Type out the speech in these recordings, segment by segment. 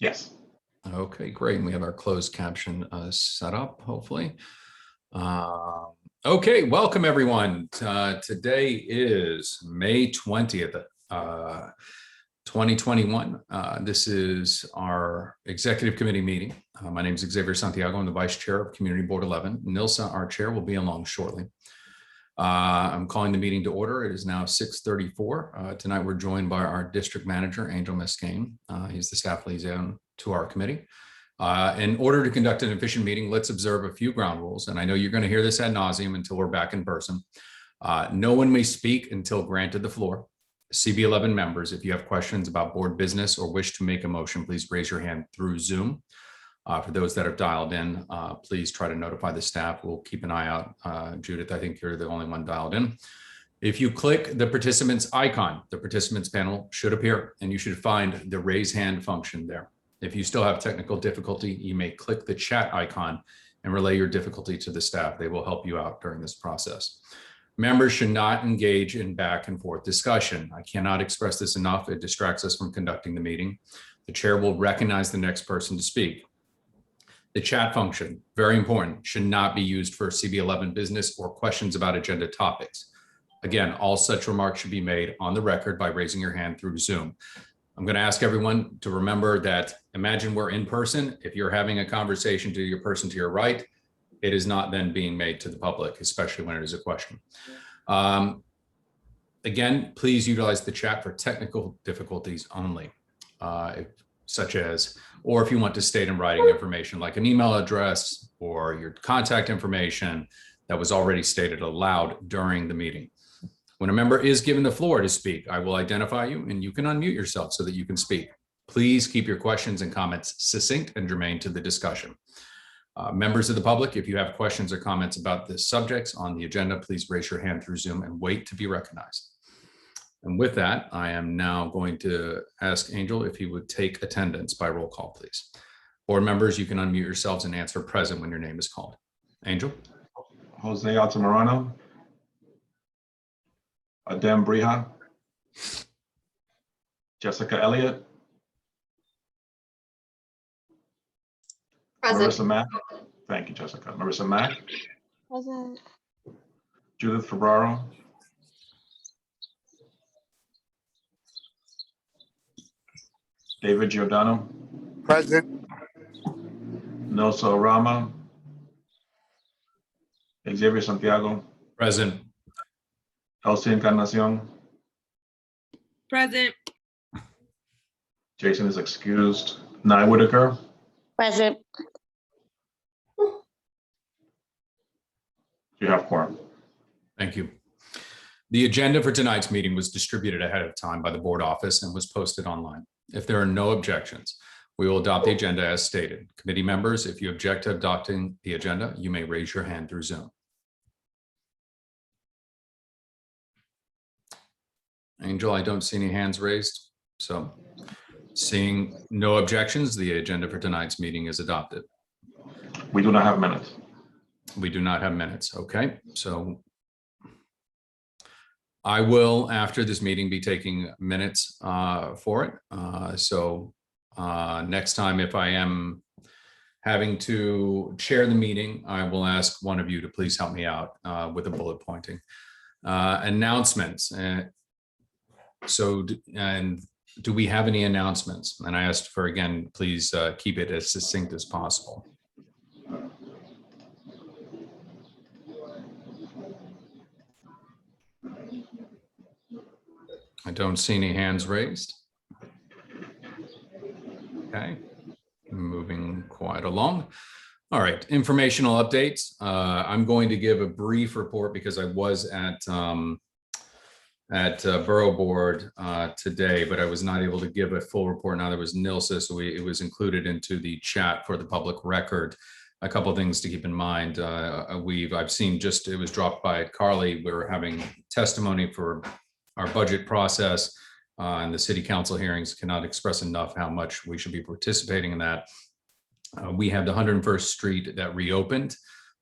Yes. Okay, great. And we have our closed caption set up, hopefully. Okay, welcome everyone. Today is May 20th, 2021. This is our executive committee meeting. My name is Xavier Santiago. I'm the vice chair of Community Board 11. Nilsa, our chair, will be along shortly. I'm calling the meeting to order. It is now 6:34. Tonight we're joined by our district manager, Angel Mescane. He's the staff liaison to our committee. In order to conduct an efficient meeting, let's observe a few ground rules. And I know you're going to hear this ad nauseum until we're back in person. No one may speak until granted the floor. CB11 members, if you have questions about board business or wish to make a motion, please raise your hand through Zoom. For those that have dialed in, please try to notify the staff. We'll keep an eye out. Judith, I think you're the only one dialed in. If you click the participants icon, the participants panel should appear and you should find the raise hand function there. If you still have technical difficulty, you may click the chat icon and relay your difficulty to the staff. They will help you out during this process. Members should not engage in back and forth discussion. I cannot express this enough. It distracts us from conducting the meeting. The chair will recognize the next person to speak. The chat function, very important, should not be used for CB11 business or questions about agenda topics. Again, all such remarks should be made on the record by raising your hand through Zoom. I'm going to ask everyone to remember that, imagine we're in person. If you're having a conversation to your person to your right, it is not then being made to the public, especially when it is a question. Again, please utilize the chat for technical difficulties only, such as, or if you want to state in writing information like an email address or your contact information that was already stated aloud during the meeting. When a member is given the floor to speak, I will identify you and you can unmute yourself so that you can speak. Please keep your questions and comments succinct and germane to the discussion. Members of the public, if you have questions or comments about the subjects on the agenda, please raise your hand through Zoom and wait to be recognized. And with that, I am now going to ask Angel if he would take attendance by roll call, please. Board members, you can unmute yourselves and answer present when your name is called. Angel? Jose Altamirano. Adem Brija. Jessica Elliott. Present. Marissa Mack. Thank you, Jessica. Marissa Mack. Present. Judith Ferraro. David Giordano. Present. Nilsa Rama. Xavier Santiago. Present. Elsie Encarnacion. Present. Jason is excused. Nye Whitaker. Present. You have quorum. Thank you. The agenda for tonight's meeting was distributed ahead of time by the board office and was posted online. If there are no objections, we will adopt the agenda as stated. Committee members, if you object to adopting the agenda, you may raise your hand through Zoom. Angel, I don't see any hands raised. So seeing no objections, the agenda for tonight's meeting is adopted. We do not have minutes. We do not have minutes. Okay, so I will, after this meeting, be taking minutes for it. Next time, if I am having to chair the meeting, I will ask one of you to please help me out with a bullet pointing. Announcements. Do we have any announcements? And I asked for, again, please keep it as succinct as possible. I don't see any hands raised. Okay, moving quite along. All right, informational updates. I'm going to give a brief report because I was at Borough Board today, but I was not able to give a full report. Now there was Nilsa, so it was included into the chat for the public record. A couple of things to keep in mind. I've seen just, it was dropped by Carly. We're having testimony for our budget process and the city council hearings. Cannot express enough how much we should be participating in that. We have the 101st Street that reopened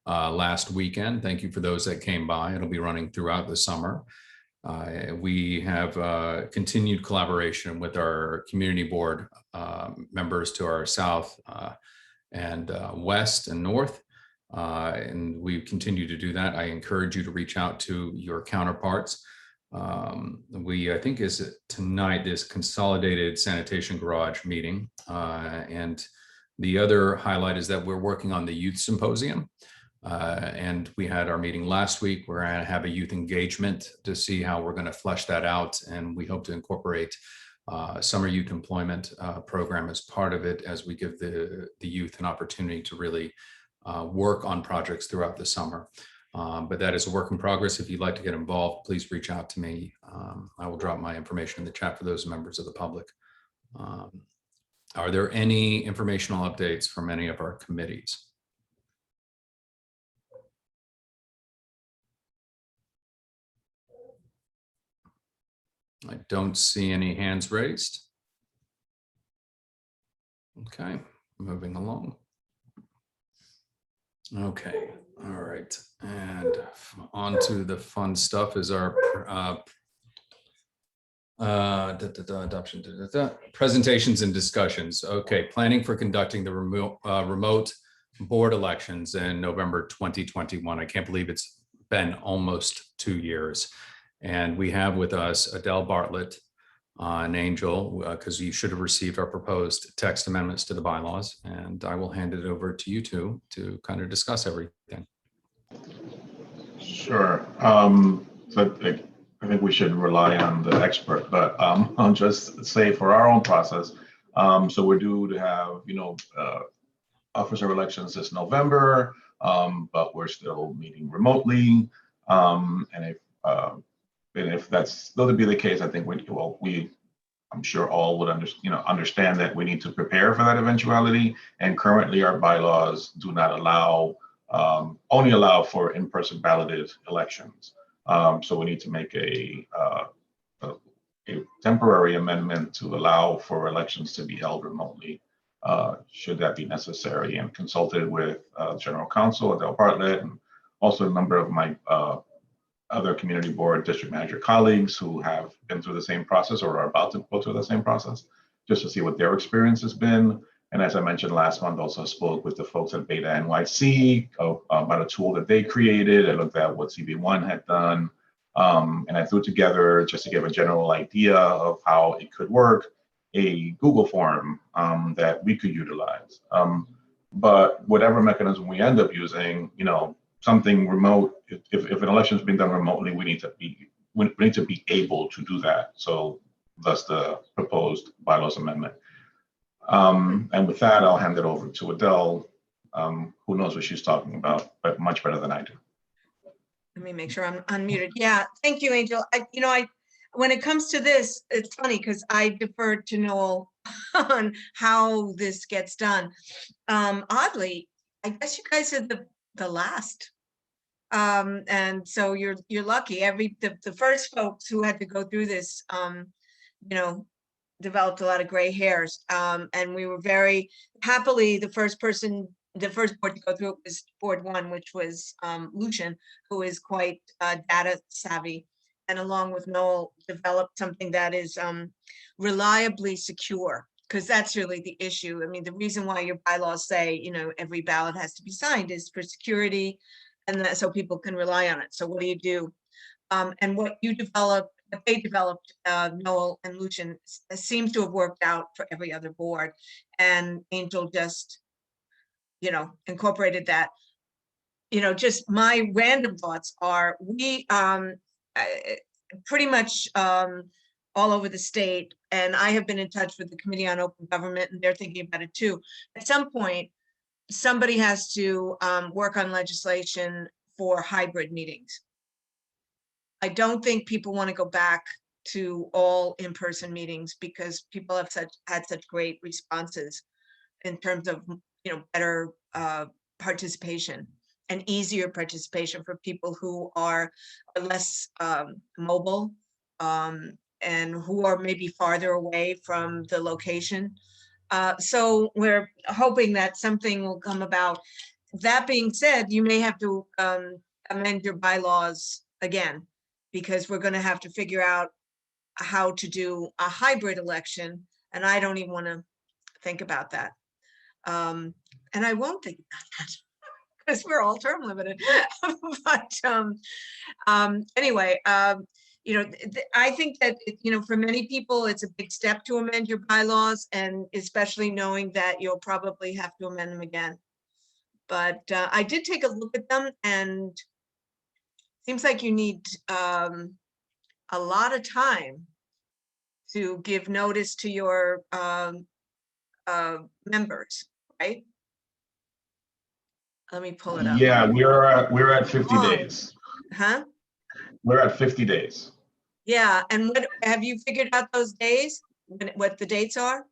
last weekend. Thank you for those that came by. It'll be running throughout the summer. We have continued collaboration with our community board members to our south and west and north. And we continue to do that. I encourage you to reach out to your counterparts. I think is tonight, this consolidated sanitation garage meeting. And the other highlight is that we're working on the youth symposium. And we had our meeting last week. We're going to have a youth engagement to see how we're going to flesh that out. And we hope to incorporate summer youth employment program as part of it, as we give the youth an opportunity to really work on projects throughout the summer. But that is a work in progress. If you'd like to get involved, please reach out to me. I will drop my information in the chat for those members of the public. Are there any informational updates from any of our committees? I don't see any hands raised. Okay, moving along. Okay, all right. And on to the fun stuff is our adoption, presentations and discussions. Okay, planning for conducting the remote board elections in November 2021. I can't believe it's been almost 2 years. And we have with us Adele Bartlett, an angel, because you should have received our proposed text amendments to the bylaws. And I will hand it over to you two to kind of discuss everything. Sure. So I think we should rely on the expert, but I'll just say for our own process. So we're due to have, officer elections this November, but we're still meeting remotely. And if that's still to be the case, I think I'm sure all would understand that we need to prepare for that eventuality. And currently, our bylaws do not only allow for in-person balloted elections. So we need to make a temporary amendment to allow for elections to be held remotely, should that be necessary. And consulted with General Counsel Adele Bartlett, and also a number of my other community board district manager colleagues who have been through the same process or are about to go through the same process, just to see what their experience has been. And as I mentioned last month, also spoke with the folks at Beta NYC about a tool that they created. I looked at what CB1 had done. And I threw together, just to give a general idea of how it could work, a Google form that we could utilize. But whatever mechanism we end up using, something remote, if an election is being done remotely, we need to be able to do that. So thus the proposed bylaws amendment. And with that, I'll hand it over to Adele, who knows what she's talking about, but much better than I do. Let me make sure I'm unmuted. Yeah, thank you, Angel. When it comes to this, it's funny because I deferred to Noel on how this gets done. Oddly, I guess you guys are the last. And so you're lucky. The first folks who had to go through this, developed a lot of gray hairs. And we were very happily the first board to go through it was Board 1, which was Lucian, who is quite data savvy, and along with Noel developed something that is reliably secure, because that's really the issue. I mean, the reason why your bylaws say, every ballot has to be signed is for security, and that so people can rely on it. So what do you do? And what they developed, Noel and Lucian, seems to have worked out for every other board. And Angel just, incorporated that. Just my random thoughts are, we pretty much all over the state, and I have been in touch with the Committee on Open Government, and they're thinking about it too. At some point, somebody has to work on legislation for hybrid meetings. I don't think people want to go back to all in-person meetings because people have had such great responses in terms of better participation and easier participation for people who are less mobile and who are maybe farther away from the location. So we're hoping that something will come about. That being said, you may have to amend your bylaws again. because we're gonna have to figure out how to do a hybrid election, and I don't even wanna think about that. And I won't think about that, because we're all term limited. But anyway, you know, I think that, you know, for many people, it's a big step to amend your bylaws, and especially knowing that you'll probably have to amend them again. But I did take a look at them, and seems like you need a lot of time to give notice to your members, right? Let me pull it up. Yeah, we're at 50 Long. days. Huh? We're at 50 days. Yeah, and what, have you figured out those days, what the dates are?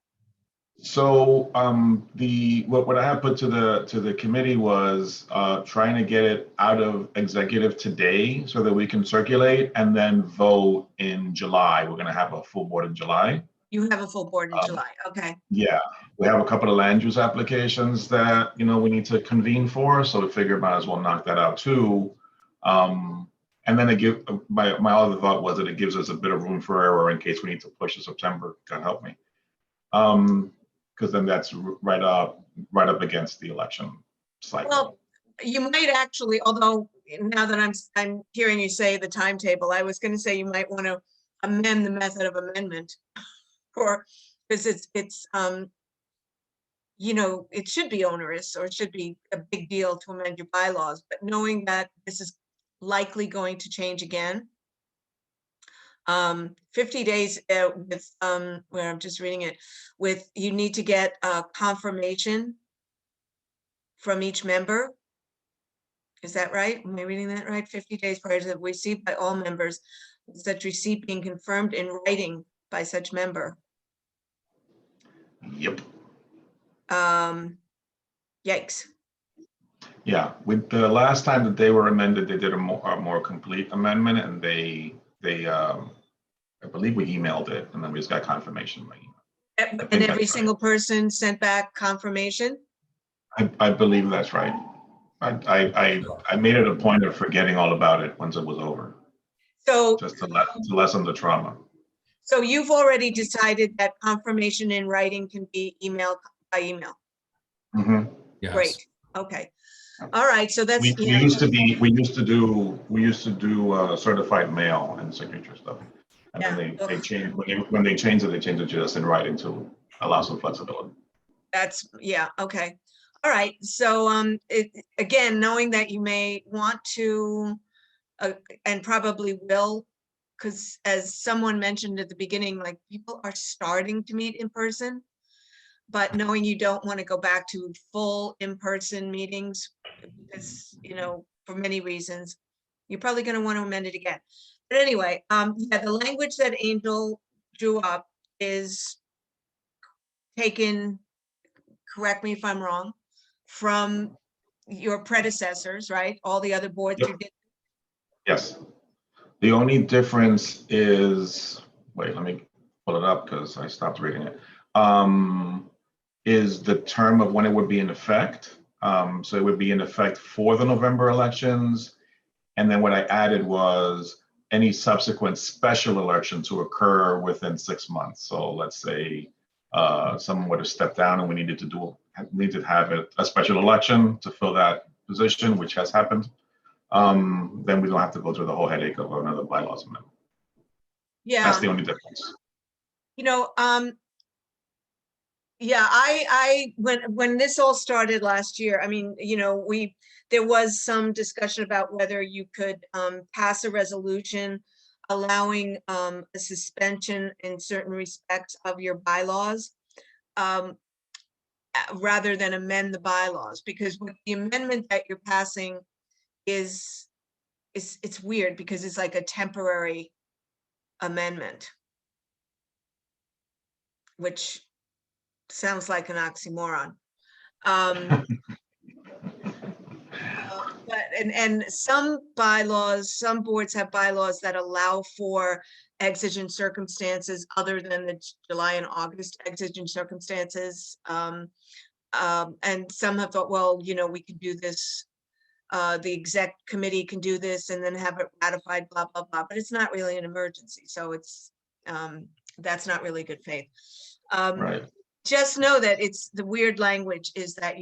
So what I have put to the committee was trying to get it out of executive today so that we can circulate and then vote in July. We're going to have a full board in July. You have a full board in July, okay. Yeah, we have a couple of land use applications that we need to convene for, so we figured might as well knock that out too. And then my other thought was that it gives us a bit of room for error in case we need to push to September. God help me. Because then that's right up against the election cycle. Well, you might actually, although now that I'm hearing you say the timetable, I was going to say you might want to amend the method of amendment, or because it's you know, it should be onerous, or it should be a big deal to amend your bylaws, but knowing that this is likely going to change again. 50 days with where I'm just reading it, with you need to get a confirmation from each member. Is that right? Am I reading that right? 50 days prior to the receipt by all members, with such receipt being confirmed in writing by such member. Yep. Yikes. Yeah, with the last time that they were amended, they did a more complete amendment, and they I believe we emailed it, and then we just got confirmation by email. And every that's single person sent back confirmation? I believe that's right. I made it a point of forgetting all about it once it was over, So, just to lessen the trauma. so you've already decided that confirmation in writing can be emailed by email? Mm-hmm. Yes. Great, okay. All right, so that's. We used to do certified mail and signature stuff. And then they changed, when they changed it just in writing to allow some flexibility. That's, yeah, okay. All right, so again, knowing that you may want to, and probably will, because as someone mentioned at the beginning, like people are starting to meet in person, but knowing you don't want to go back to full in-person meetings, because, you know, for many reasons, you're probably going to want to amend it again. But anyway, yeah, the language that Angel drew up is taken, correct me if I'm wrong, from your predecessors, right? All the other boards Yep. you did. Yes. The only difference is, wait, let me pull it up because I stopped reading it. Is the term of when it would be in effect. So it would be in effect for the November elections. And then what I added was any subsequent special election to occur within 6 months. So let's say someone would have stepped down and we needed to have a special election to fill that position, which has happened. Then we don't have to go through the whole headache of another bylaws amendment. Yeah. That's the only difference. You know, yeah, when this all started last year, I mean, you know, there was some discussion about whether you could pass a resolution allowing a suspension in certain respects of your bylaws, rather than amend the bylaws, because with the amendment that you're passing is it's weird because it's like a temporary amendment, which sounds like an oxymoron. But and some bylaws, some boards have bylaws that allow for exigent circumstances other than the July and August exigent circumstances. And some have thought, well, you know, we could do this the exec committee can do this and then have it ratified, blah, blah, blah, but it's not really an emergency. So it's, that's not really good faith. Right. Just know that it's the weird language is that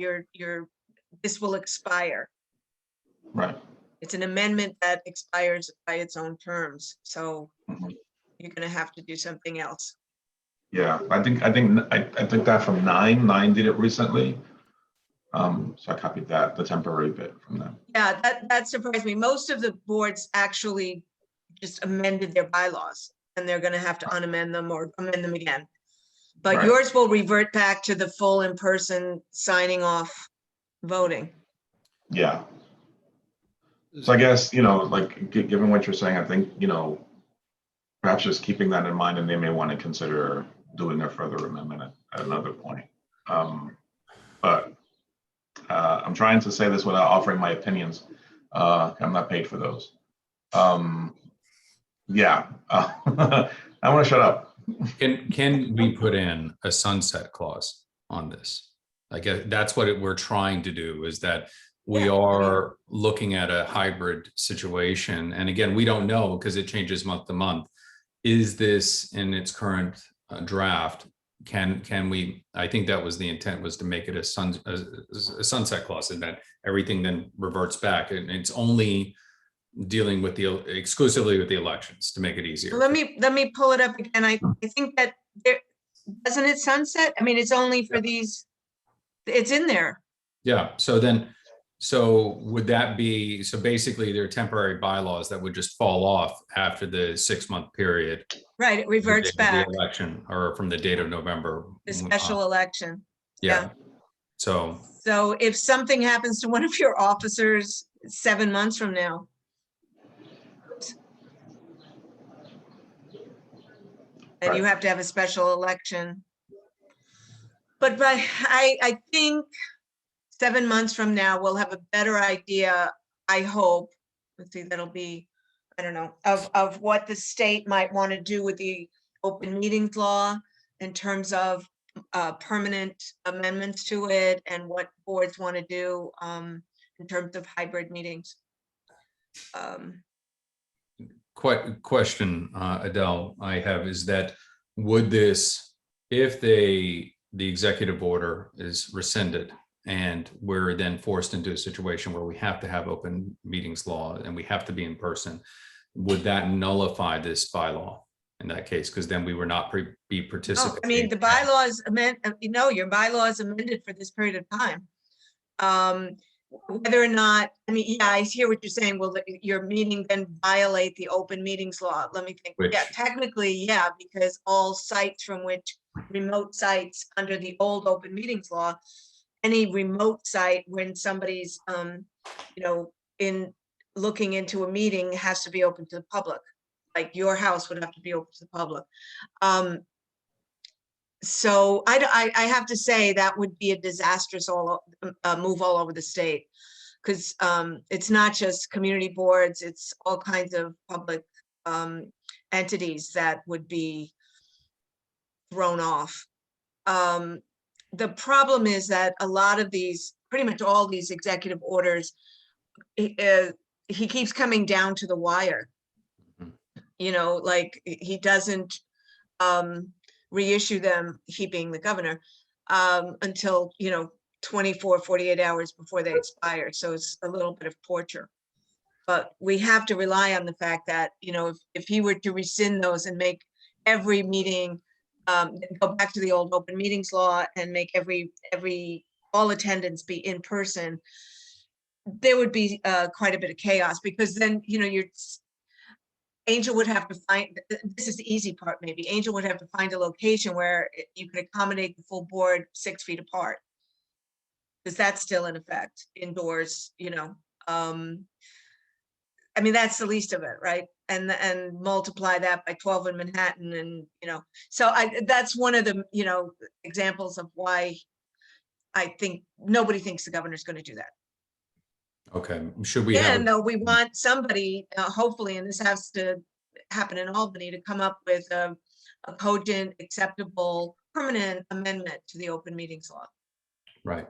this will expire. Right. It's an amendment that expires by its own terms. So Mhm. you're gonna have to do something else. Yeah, I think that from nine did it recently. So I copied the temporary bit from them. Yeah, that surprised me. Most of the boards actually just amended their bylaws and they're gonna have to unamend them or amend them again. But Right. yours will revert back to the full in-person signing off voting. Yeah. So I guess, like, given what you're saying, I think, perhaps just keeping that in mind, and they may want to consider doing a further amendment at another point. But I'm trying to say this without offering my opinions. I'm not paid for those. Yeah, I want to shut up. Can we put in a sunset clause on this? I guess that's what we're trying to do, is that we Yeah, are looking at a hybrid situation. And again, we don't know because it changes month to month. Is this in its current draft? Can we, I think that was the intent, was to make it a sunset clause, and that everything then reverts back. And it's only dealing with exclusively with the elections to make it easier. let me pull it up again. I think that there, doesn't it sunset? I mean, it's only for these, it's in there. Yeah, so would that be, so basically there are temporary bylaws that would just fall off after the 6-month period. Right, it reverts The back, election, or from the date of November. the special election. Yeah. So, So if something happens to one of your officers 7 months from now, and you Right. have to have a special election. But I think 7 months from now, we'll have a better idea, I hope. Let's see, that'll be, I don't know, of what the state might want to do with the open meetings law in terms of permanent amendments to it, and what boards want to do in terms of hybrid meetings. question, Adele, I have is that, would this, if the executive order is rescinded and we're then forced into a situation where we have to have open meetings law and we have to be in person, would that nullify this bylaw in that case? Because then we were not be Oh, participating. I mean, the bylaws your bylaws amended for this period of time. Whether or not, I mean, yeah, I hear what you're saying. Will your meeting then violate the open meetings law? Let me think. Yeah, technically, yeah, because all sites from which remote sites under the old open meetings law, any remote site when somebody's, in looking into a meeting has to be open to the public. Like your house would have to be open to the public. So I have to say that would be a disastrous move all over the state, because it's not just community boards, it's all kinds of public entities that would be thrown off. The problem is that a lot of these, pretty much all these executive orders, he keeps coming down to the wire. Like he doesn't reissue them, he being the governor, until 48 hours before they expire. So it's a little bit of torture, but we have to rely on the fact that if he were to rescind those and make every meeting go back to the old open meetings law and make all attendance be in person, there would be quite a bit of chaos, because then Angel would have to find, this is the easy part maybe, Angel would have to find a location where you could accommodate the full board 6 feet apart, because that's still in effect indoors. I mean, that's the least of it, right? And multiply that by 12 in Manhattan, and so that's one of the examples of why I think nobody thinks the governor's going to do that. Okay, should we have? And though we want somebody, hopefully, and this has to happen in Albany, to come up with a cogent, acceptable, permanent amendment to the open meetings law. Right,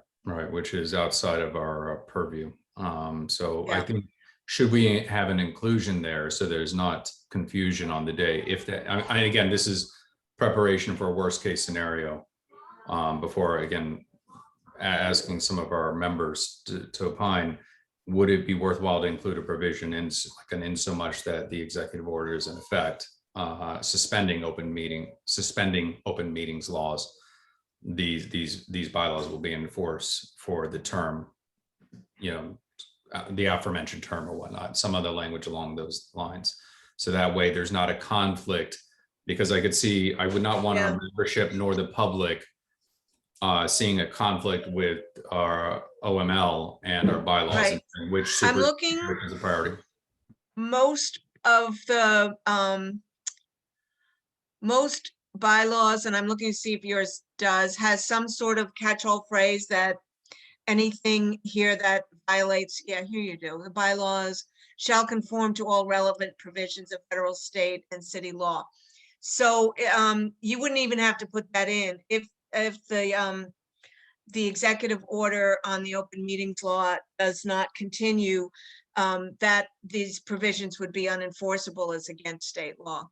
which is outside of our purview. So I Yeah. think, should we have an inclusion there so there's not confusion on the day? If that, again, this is preparation for a worst case scenario, before, again, asking some of our members to opine, would it be worthwhile to include a provision in so much that the executive order is in effect, suspending open meetings laws? These bylaws will be in force for the term, the aforementioned term or whatnot, some other language along those lines. So that way there's not a conflict, because I would not want our membership nor the public seeing a conflict with our OML and our bylaws, Right. and which I'm looking, is a priority. most of the, most bylaws, and I'm looking to see if yours does, has some sort of catch-all phrase that anything here that violates, here you do, the bylaws shall conform to all relevant provisions of federal, state, and city law. So you wouldn't even have to put that in. If the executive order on the open meetings law does not continue, that these provisions would be unenforceable as against state law.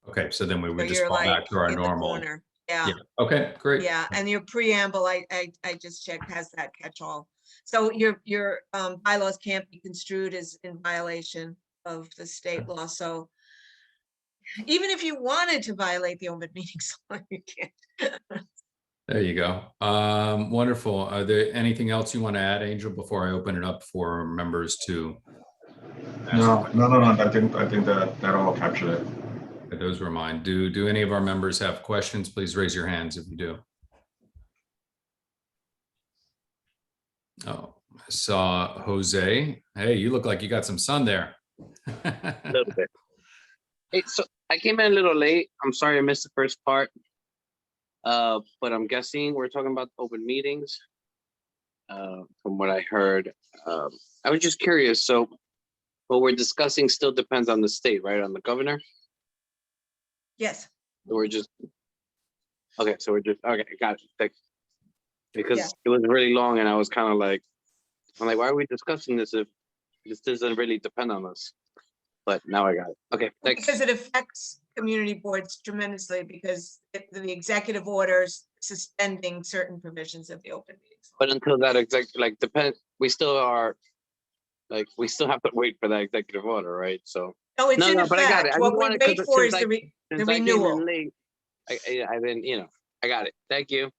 Okay, so then we So would just you're fall like back to our in the normal. corner. Yeah. Okay, great. Yeah, and your preamble, I just checked, has that catch-all. So your bylaws can't be construed as in violation of the state law. So even if you wanted to violate the open meetings law, you can't. There you go. Wonderful. Are there anything else you want to add, Angel, before I open it up for members to ask? No. I think that all captured it. Those were mine. Do any of our members have questions? Please raise your hands if you do. Oh, I saw Jose. Hey, you look like you got some sun there. A little bit. Hey, so I came in a little late. I'm sorry I missed the first part. But I'm guessing we're talking about open meetings. From what I heard, I was just curious. So what we're discussing still depends on the state, right? On the governor? Yes. We're just, okay, so we're just, okay, got it. Thanks. Because Yeah. it was really long and I was kind of like, why are we discussing this if this doesn't really depend on us? But now I got it. Okay, thanks. Because it affects community boards tremendously, because the executive orders suspending certain provisions of the open meetings. But until that we still are, we still have to wait for that executive order, right? So. No, it's in but I got it. effect. I What just we wanted- wait 'cause for is since the I came in renewal. late, I didn't, I got it. Thank you.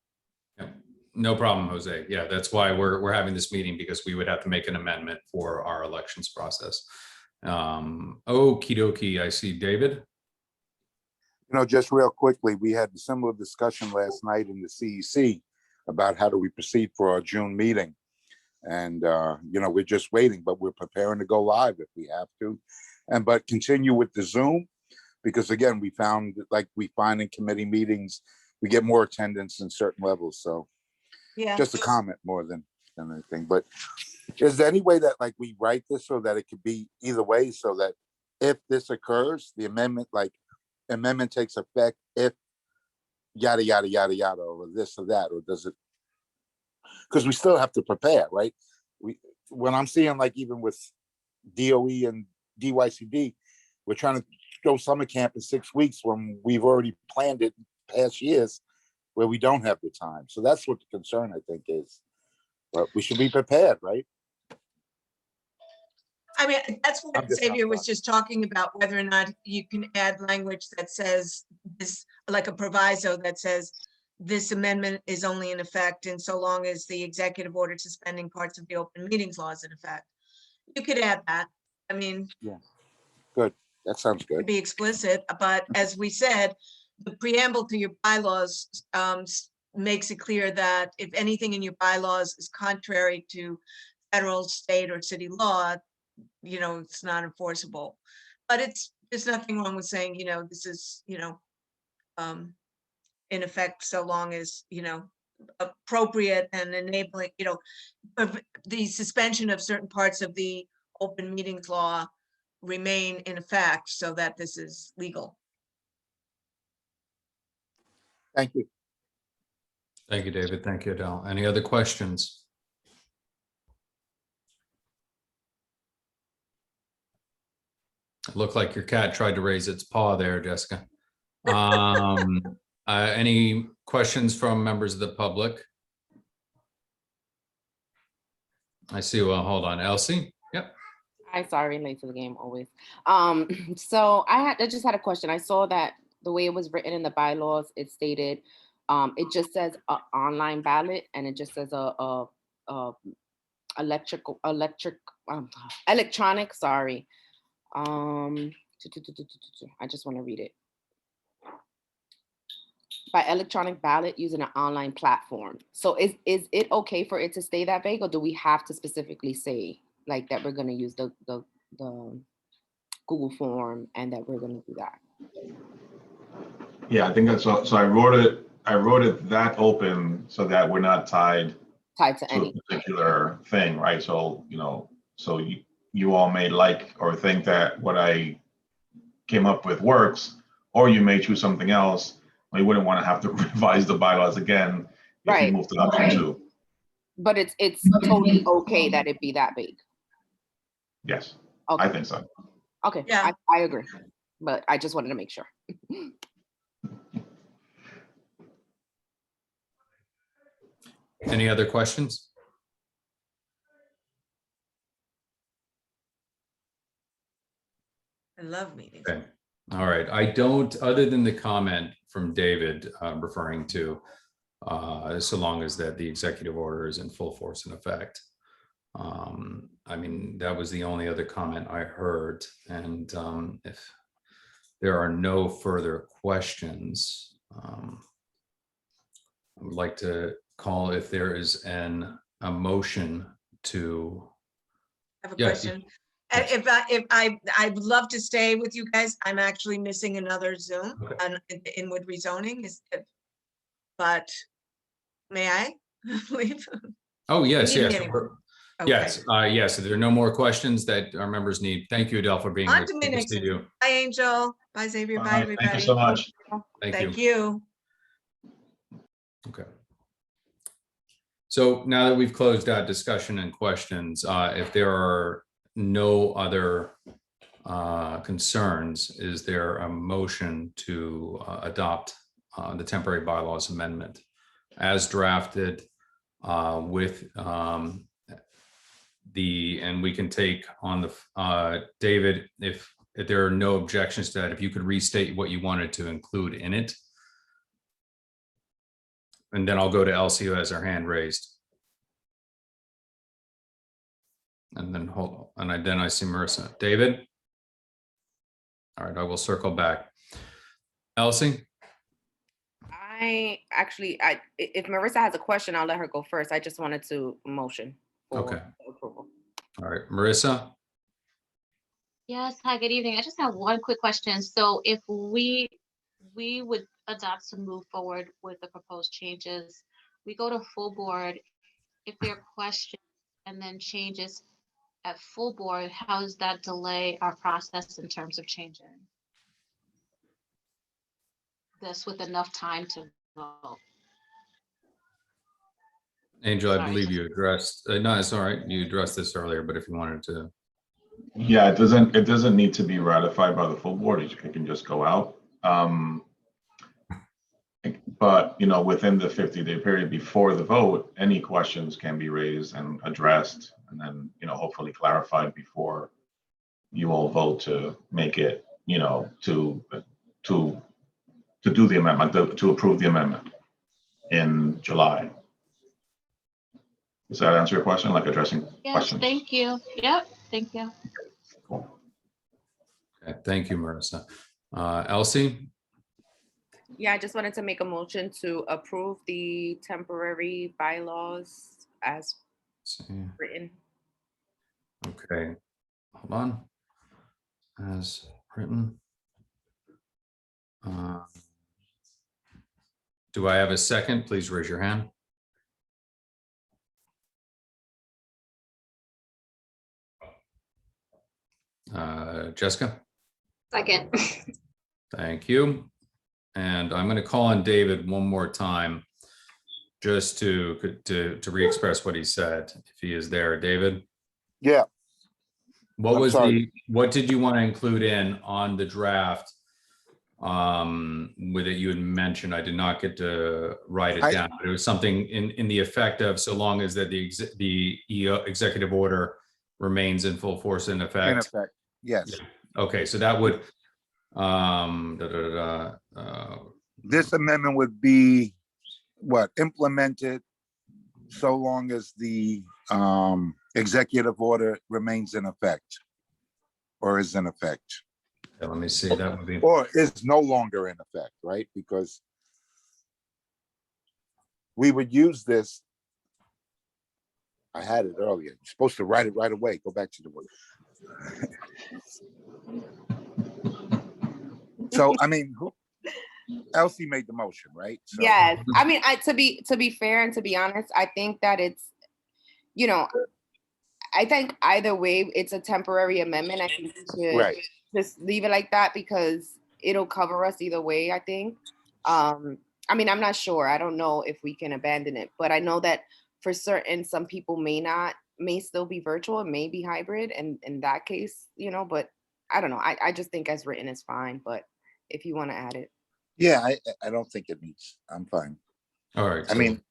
Yeah, no problem, Jose. Yeah, that's why we're having this meeting, because we would have to make an amendment for our elections process. Okie dokie. I see David. Just real quickly, we had a similar discussion last night in the CEC about how do we proceed for our June meeting. And, we're just waiting, but we're preparing to go live if we have to. But continue with the Zoom, because again, we found, like we find in committee meetings, we get more attendance in certain levels. So Yeah. just a comment more than anything. But is there any way that we write this so that it could be either way, so that if this occurs, the amendment takes effect if yada, yada, yada, yada, or this or that, or does it? Because we still have to prepare, right? When I'm seeing even with DOE and DYCD, we're trying to go summer camp in 6 weeks when we've already planned it past years where we don't have the time. So that's what the concern, I think, is. But we should be prepared, right? I mean, that's I'm what just Xavier not was just talking about, whether or not you can add language that says this, like a proviso that says this amendment is only in effect and so long as the executive order suspending parts of the open meetings law is in effect. You could add that. I mean, Good. That sounds to good. be explicit, but as we said, the preamble to your bylaws makes it clear that if anything in your bylaws is contrary to federal, state, or city law, it's not enforceable. But there's nothing wrong with saying, this is, in effect, so long as, appropriate and enabling, the suspension of certain parts of the open meetings law remain in effect so that this is legal. Thank you. Thank you, David. Thank you, Adele. Any other questions? It looked like your cat tried to raise its paw there, Jessica. Any questions from members of the public? I see. Well, hold on, Elsie. Yep. I'm sorry, late to the game always. So I just had a question. I saw that the way it was written in the bylaws, it stated, it just says online ballot, and it just says electronic. Sorry. I just want to read it. By electronic ballot using an online platform. So is it okay for it to stay that vague, or do we have to specifically say like that we're going to use the Google form and that we're going to do that? Yeah, I think that's so. So I wrote it that open so that we're not tied To any. a particular thing, right? So, so you all may like or think that what I came up with works, or you may choose something else. We wouldn't want to have to revise the bylaws again if Right. you move to option 2. But it's totally okay that it be that big. Yes, Okay. I think so. Okay. Yeah. I agree, but I just wanted to make sure. Any other questions? I love meetings. Okay. All right. I don't, other than the comment from David referring to so long as that the executive order is in full force and effect. I mean, that was the only other comment I heard. And if there are no further questions, I would like to call if there is a motion to. I have a Yeah. question. If I would love to stay with you guys. I'm actually missing another Zoom Okay. on inward rezoning but may I leave? Oh, yes, You need yes. me anyway. Yes, yes. If there are no more questions that our members need, thank you, Adele, for being On here. to Good to minutes. see you. Bye, Angel. Bye, Xavier. All Bye, right, everybody. thank you so much. Thank you. you. Okay. So now that we've closed out discussion and questions, if there are no other concerns, is there a motion to adopt the temporary bylaws amendment as drafted with and we can take on the, David, if there are no objections to that, if you could restate what you wanted to include in it. And then I'll go to Elsie, who has her hand raised. And then then I see Marissa. David? All right, I will circle back. Elsie? If Marissa has a question, I'll let her go first. I just wanted to motion for Okay. approval. All right, Marissa? Yes, hi, good evening. I just have one quick question. So if we would adopt to move forward with the proposed changes, we go to full board. If there are questions and then changes at full board, how does that delay our process in terms of changing this with enough time to vote? Angel, I Sorry. believe you addressed, no, it's all right. You addressed this earlier, but if you wanted to. Yeah, it doesn't need to be ratified by the full board. It can just go out. But within the 50-day period before the vote, any questions can be raised and addressed, and then hopefully clarified before you all vote to make it, to do the amendment, to approve the amendment in July. Does that answer your question? Like addressing Yes, questions? thank you. Yep, thank you. Cool. Okay, thank you, Marissa. Elsie? Yeah, I just wanted to make a motion to approve the temporary bylaws as See. written. Okay, hold on. As written. Do I have a second? Please raise your hand. Jessica? Second. Thank you. And I'm going to call on David one more time just to re-express what he said, if he is there. David? Yeah, What I'm was sorry. what did you want to include in on the draft? With it, you had mentioned, I did not get to write it down, but it was something in the effect of, so long as that the executive order remains in full force and In effect. effect, yes. Yeah. Okay, so that would, This amendment would be what, implemented so long as the executive order remains in effect or is in effect, let me see, that would be, or is no longer in effect, right? Because we would use this. I had it earlier. You're supposed to write it right away. Go back to the word. So, I mean, Elsie made the motion, right? So, Yes, I mean, to be fair and to be honest, I think that it's, you know, I think either way, it's a temporary amendment. I think we should right. just leave it like that because it'll cover us either way, I think. I mean, I'm not sure. I don't know if we can abandon it, but I know that for certain, some people may still be virtual, it may be hybrid, and in that case, you know, but I don't know. I just think as written is fine, but if you want to add it. Yeah, I don't think it needs, I'm fine. all right. I mean,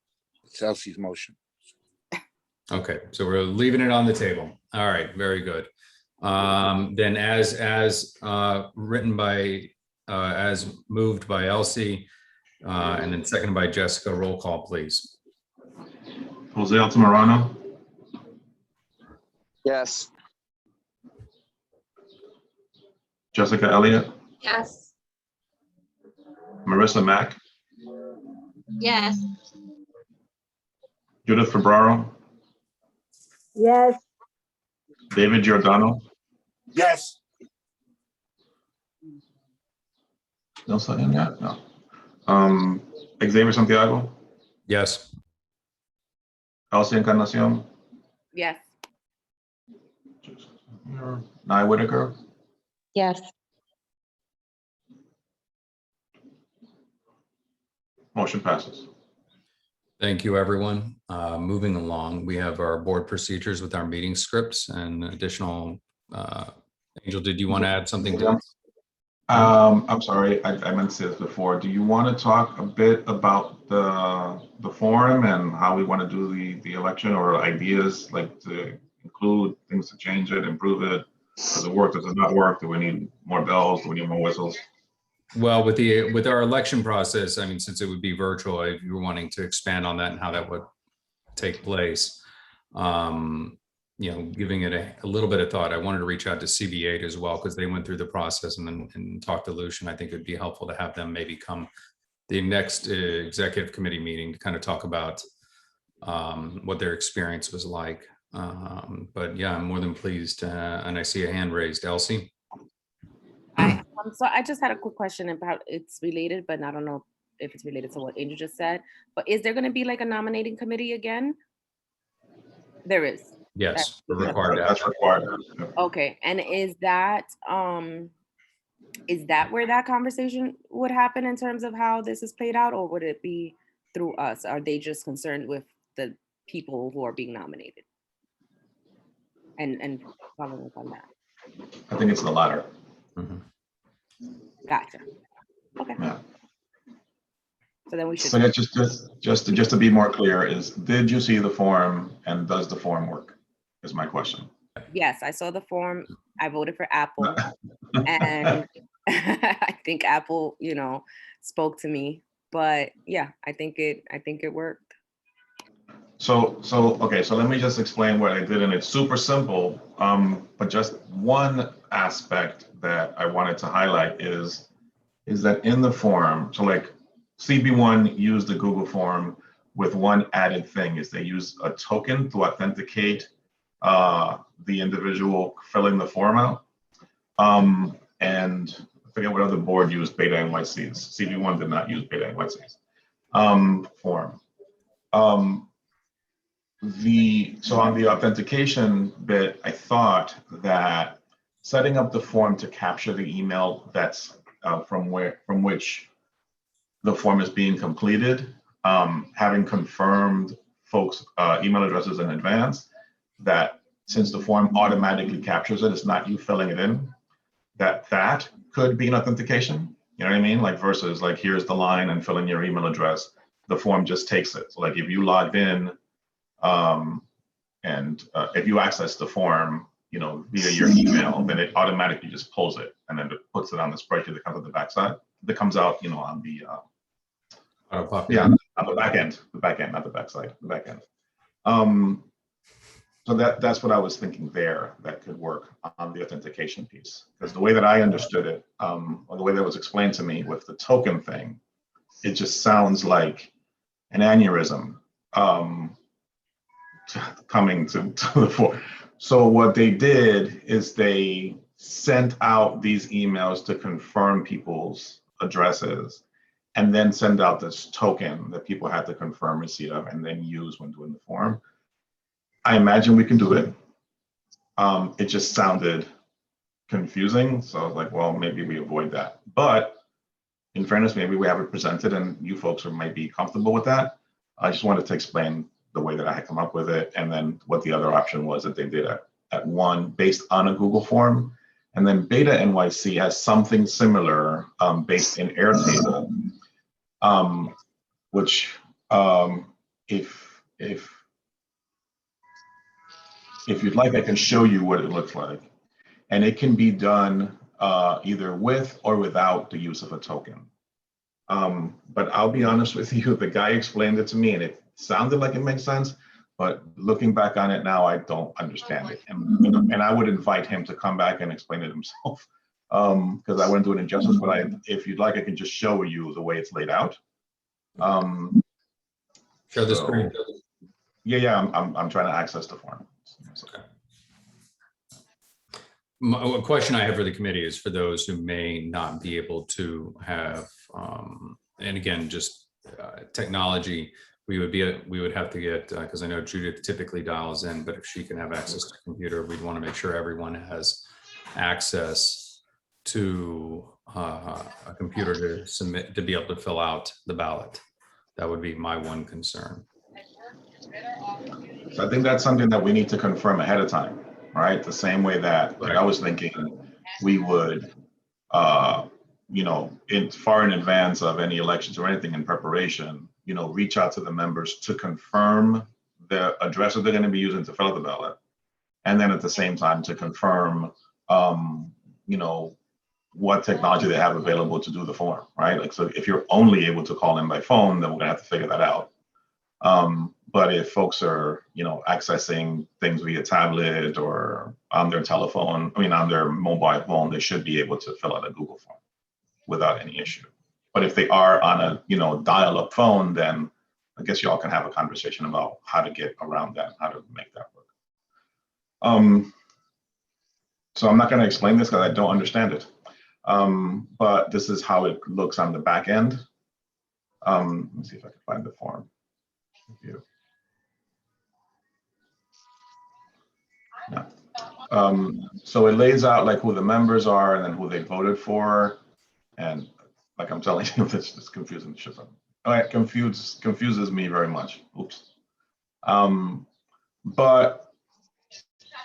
it's Elsie's motion. Okay, so we're leaving it on the table. All right, very good. Then as written by, as moved by Elsie, and then seconded by Jessica, roll call, please. Jose Altamirano, Yes. Jessica Elliott, Yes. Marissa Mack, Yes. Judith Febraro, Yes. David Giordano, Yes. no second yet, no. Xavier Santiago, Yes. Elsie Encarnacion, Yes. Nye Whitaker, Yes. motion passes. Thank you, everyone. Moving along, we have our board procedures with our meeting scripts and additional, Angel, did you want to add something to this? I'm sorry, I meant to say this before. Do you want to talk a bit about the forum and how we want to do the election, or ideas like to include things to change it, improve it? Does it work? Does it not work? Do we need more bells? Do we need more whistles? Well, with our election process, I mean, since it would be virtual, if you were wanting to expand on that and how that would take place, you know, giving it a little bit of thought, I wanted to reach out to CB8 as well, because they went through the process and talked to Lucian. I think it'd be helpful to have them maybe come the next executive committee meeting to kind of talk about what their experience was like. But yeah, I'm more than pleased. And I see a hand raised. Elsie? So I just had a quick question about, it's related, but I don't know if it's related to what Angel just said, but is there going to be like a nominating committee again? There is. Yes, we're required to have That's that. required. Okay, and is that where that conversation would happen in terms of how this is played out, or would it be through us? Are they just concerned with the people who are being nominated? And following up on that. I think it's the latter. Mhm. Gotcha. Okay. Yeah. So then we should. So yeah, just to be more clear, did you see the form and does the form work? Is my question. Yes, I saw the form. I voted for Apple, and I think Apple, you know, spoke to me. But yeah, I think it worked. So okay, so let me just explain what I did, and it's super simple. But just one aspect that I wanted to highlight is that in the form, so like CB1 used the Google form with one added thing, is they use a token to authenticate the individual filling the form out. And I forget what other board used Beta NYC's. CB1 did not use Beta NYC's form. So on the authentication bit, I thought that setting up the form to capture the email that's from which the form is being completed, having confirmed folks' email addresses in advance, that since the form automatically captures it, it's not you filling it in, that could be an authentication. You know what I mean? Like versus like, here's the line and fill in your email address. The form just takes it. So like if you logged in and if you access the form, you know, via your email, then it automatically just pulls it and then it puts it on the spreadsheet that comes on the backside. That comes out, you know, on the on the back end, not the backside, the back end. So that's what I was thinking there. That could work on the authentication piece, because the way that I understood it, or the way that was explained to me with the token thing, it just sounds like an aneurysm coming to the fore. So what they did is they sent out these emails to confirm people's addresses, and then send out this token that people had to confirm receipt of and then use when doing the form. I imagine we can do it. It just sounded confusing. So I was like, well, maybe we avoid that. But in fairness, maybe we have it presented and you folks might be comfortable with that. I just wanted to explain the way that I had come up with it, and then what the other option was that they did at one based on a Google form. And then Beta NYC has something similar based in Airtable, which if you'd like, I can show you what it looks like. And it can be done either with or without the use of a token. But I'll be honest with you, the guy explained it to me and it sounded like it makes sense, but looking back on it now, I don't understand it. And I would invite him to come back and explain it himself, because I wouldn't do it injustice, but if you'd like, I can just show you the way it's laid out. Share the screen. Yeah, I'm trying to access the form. Okay. A question I have for the committee is for those who may not be able to have, and again, just technology. We would have to get, because I know Judith typically dials in, but if she can have access to a computer, we'd want to make sure everyone has access to a computer to submit, to be able to fill out the ballot. That would be my one concern. So I think that's something that we need to confirm ahead of time, right? The same way that, like, I was thinking we would, you know, far in advance of any elections or anything in preparation, you know, reach out to the members to confirm the address that they're going to be using to fill out the ballot. And then at the same time to confirm, you know, what technology they have available to do the form, right? Like, so if you're only able to call in by phone, then we're gonna have to figure that out. But if folks are, you know, accessing things via tablet or on their telephone, I mean, on their mobile phone, they should be able to fill out a Google form without any issue. But if they are on a, you know, dial-up phone, then I guess y'all can have a conversation about how to get around that, how to make that work. So I'm not going to explain this because I don't understand it. But this is how it looks on the back end. Let me see if I can find the form. No. So it lays out like who the members are and then who they voted for. And like I'm telling you, this is confusing shit. All right, confuses me very much. Oops. But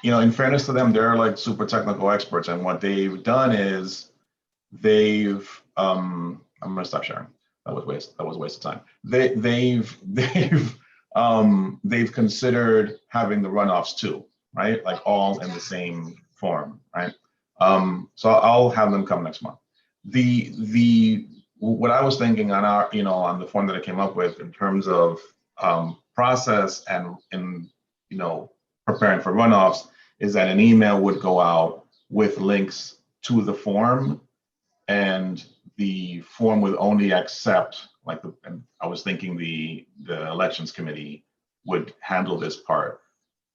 you know, in fairness to them, they're like super technical experts, and what they've done is they've I'm gonna stop sharing. That was a waste of time. They've considered having the runoffs too, right? Like all in the same form, right? So I'll have them come next month. What I was thinking on our, you know, on the form that I came up with in terms of process and you know, preparing for runoffs is that an email would go out with links to the form, and the form would only accept, like, and I was thinking the elections committee would handle this part.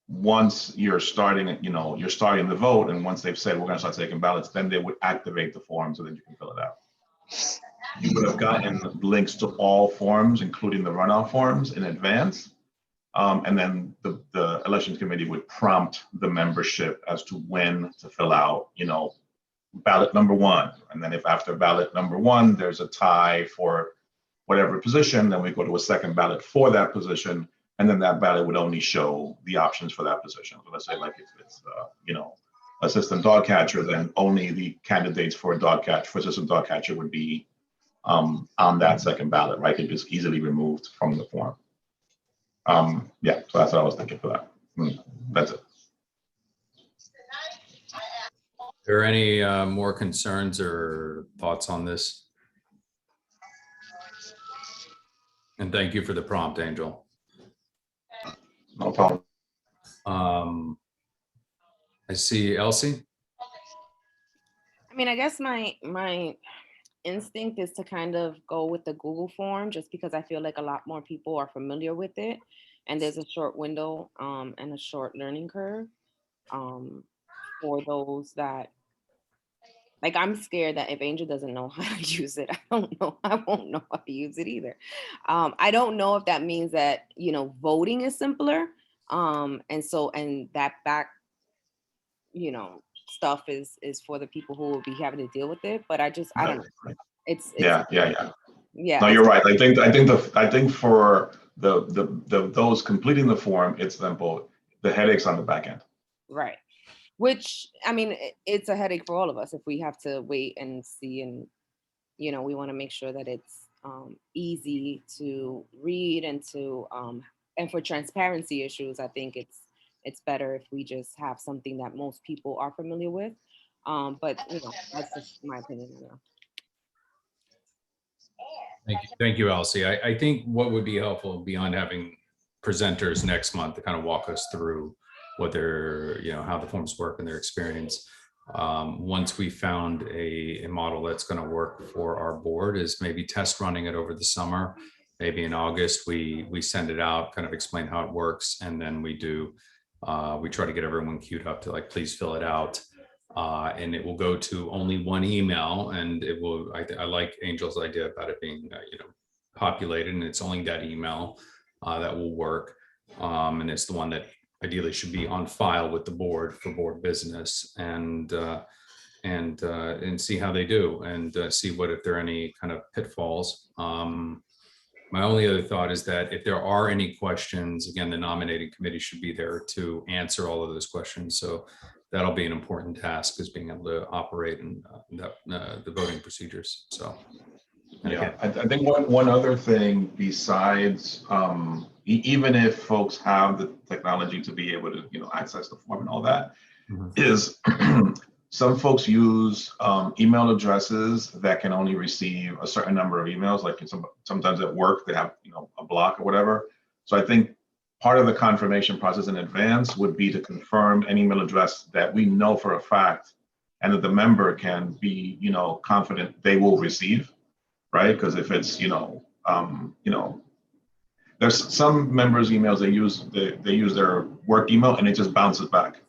Once you're starting, you know, you're starting the vote, and once they've said we're going to start taking ballots, then they would activate the form so that you can fill it out. You would have gotten links to all forms, including the runoff forms, in advance. And then the elections committee would prompt the membership as to when to fill out, you know, ballot number 1. And then if after ballot number 1, there's a tie for whatever position, then we go to a second ballot for that position. And then that ballot would only show the options for that position. So let's say like if it's, assistant dog catcher, then only the candidates for assistant dog catcher would be on that second ballot, right? It just easily removed from the form. Yeah, so that's what I was thinking for that. That's it. Are there any more concerns or thoughts on this? And thank you for the prompt, Angel. No problem. I see Elsie. I mean, I guess my instinct is to kind of go with the Google form, just because I feel like a lot more people are familiar with it, and there's a short window and a short learning curve for those that, like, I'm scared that if Angel doesn't know how to use it, I won't know how to use it either. I don't know if that means that, voting is simpler. And that back, stuff is for the people who will be having to deal with it. But I don't know. It's Yeah. Yeah. No, you're right. I think for those completing the form, it's simple. The headaches on the back end. Right. Which, I mean, it's a headache for all of us if we have to wait and see, and we want to make sure that it's easy to read and for transparency issues. I think it's better if we just have something that most people are familiar with. But that's just my opinion. Thank you, Elsie. I think what would be helpful beyond having presenters next month to kind of walk us through what their, how the forms work and their experience. Once we found a model that's going to work for our board, is maybe test running it over the summer. Maybe in August, we send it out, kind of explain how it works. And then we try to get everyone queued up to please fill it out. And it will go to only one email, and it will, I like Angel's idea about it being, populated, and it's only that email that will work. And it's the one that ideally should be on file with the board for board business, and see how they do, and see if there are any kind of pitfalls. My only other thought is that if there are any questions, again, the nominating committee should be there to answer all of those questions. So that'll be an important task, is being able to operate in the voting procedures. So. Yeah, I think one other thing besides, even if folks have the technology to be able to, access the form and all that, is some folks use email addresses that can only receive a certain number of emails. Like sometimes at work they have, a block or whatever. So I think part of the confirmation process in advance would be to confirm an email address that we know for a fact, and that the member can be, confident they will receive. Right, because if it's there's some members' emails they use their work email and it just bounces back.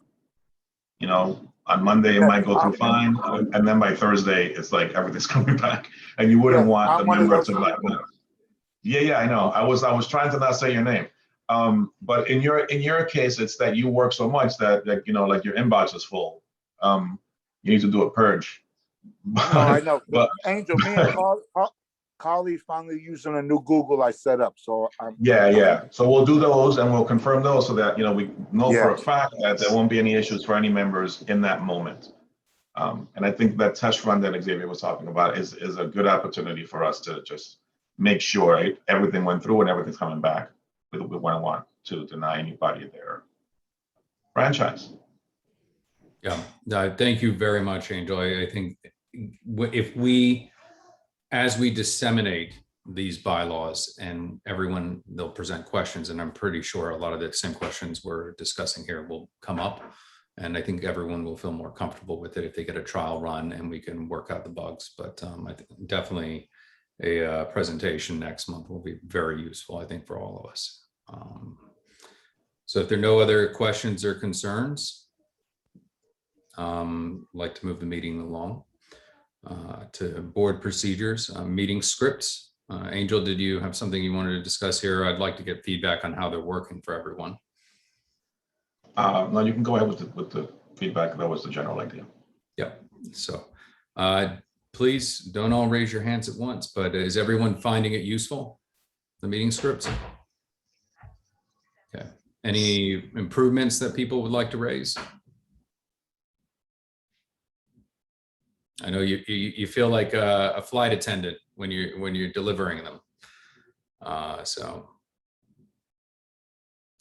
On Monday it might go through fine, and then by Thursday it's like everything's coming back, and you wouldn't want the member to like. Yeah, I know. I was trying to not say your name, but in your case, it's that you work so much that like your inbox is full. You need to do a purge. I know. But Angel, me and Carly's finally using a new Google I set up. So yeah. So we'll do those and we'll confirm those so that we know for a fact that there won't be any issues for any members in that moment. And I think that test run that Xavier was talking about is a good opportunity for us to just make sure everything went through and everything's coming back. We wouldn't want to deny anybody their franchise. Yeah, thank you very much, Angel. I think as we disseminate these bylaws and they'll present questions, and I'm pretty sure a lot of the same questions we're discussing here will come up. And I think everyone will feel more comfortable with it if they get a trial run and we can work out the bugs. But I think definitely a presentation next month will be very useful, I think, for all of us. So if there are no other questions or concerns, I'd like to move the meeting along to board procedures, meeting scripts. Angel, did you have something you wanted to discuss here? I'd like to get feedback on how they're working for everyone. No, you can go ahead with the feedback. That was the general idea. Yeah. So please don't all raise your hands at once, but is everyone finding it useful, the meeting scripts? Any improvements that people would like to raise? I know you feel like a flight attendant when you're delivering them. So.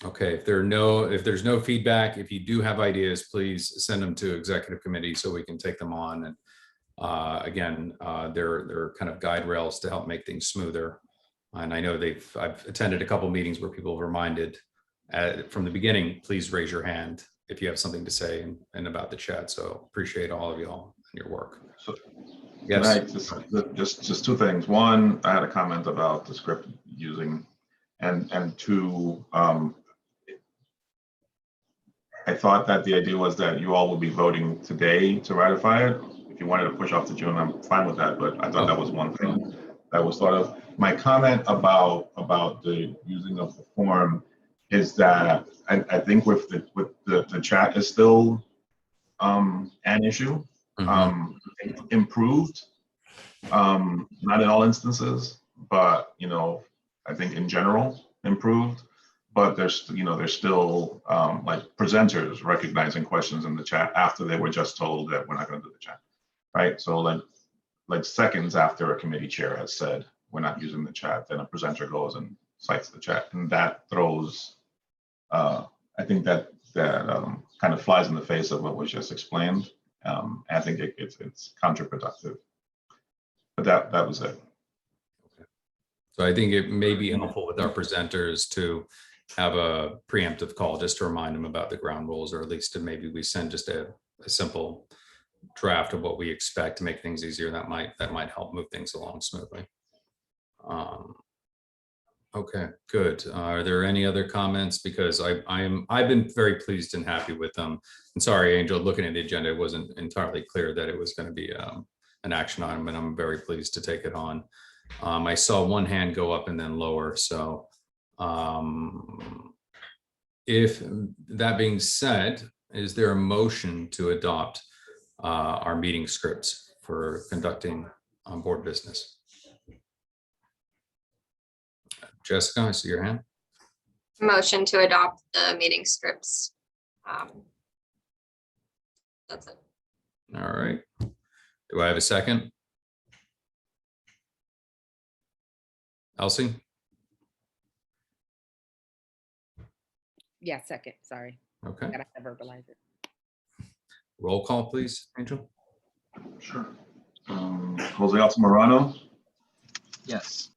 Okay, if there's no feedback, if you do have ideas, please send them to executive committee so we can take them on. And again, they're kind of guide rails to help make things smoother. And I know I've attended a couple meetings where people have reminded from the beginning, please raise your hand if you have something to say and about the chat. So appreciate all of y'all and your work. So, yes, just two things. One, I had a comment about the script using, and two, I thought that the idea was that you all will be voting today to ratify it. If you wanted to push off to June, I'm fine with that, but I thought that was one thing that was thought of. My comment about the using of the form is that I think with the chat is still an issue. Improved, not in all instances, but I think in general improved. But there's still like presenters recognizing questions in the chat after they were just told that we're not going to do the chat, right? So like seconds after a committee chair has said we're not using the chat, then a presenter goes and cites the chat, and that throws. I think that kind of flies in the face of what was just explained. I think it's counterproductive. But that was it. so I think it may be helpful with our presenters to have a preemptive call just to remind them about the ground rules, or at least to maybe we send just a simple draft of what we expect to make things easier. That might help move things along smoothly. Okay, good. Are there any other comments? Because I've been very pleased and happy with them. And sorry, Angel, looking at the agenda, it wasn't entirely clear that it was going to be an action item, and I'm very pleased to take it on. I saw one hand go up and then lower. So if that being said, is there a motion to adopt our meeting scripts for conducting board business? Jessica, I see your hand. Motion to adopt the meeting scripts. That's it. All right. Do I have a second? Elsie? Yeah, second, sorry. Okay. Gotta have to verbalize it. Roll call, please, Angel. Sure. Jose Altamirano. Yes.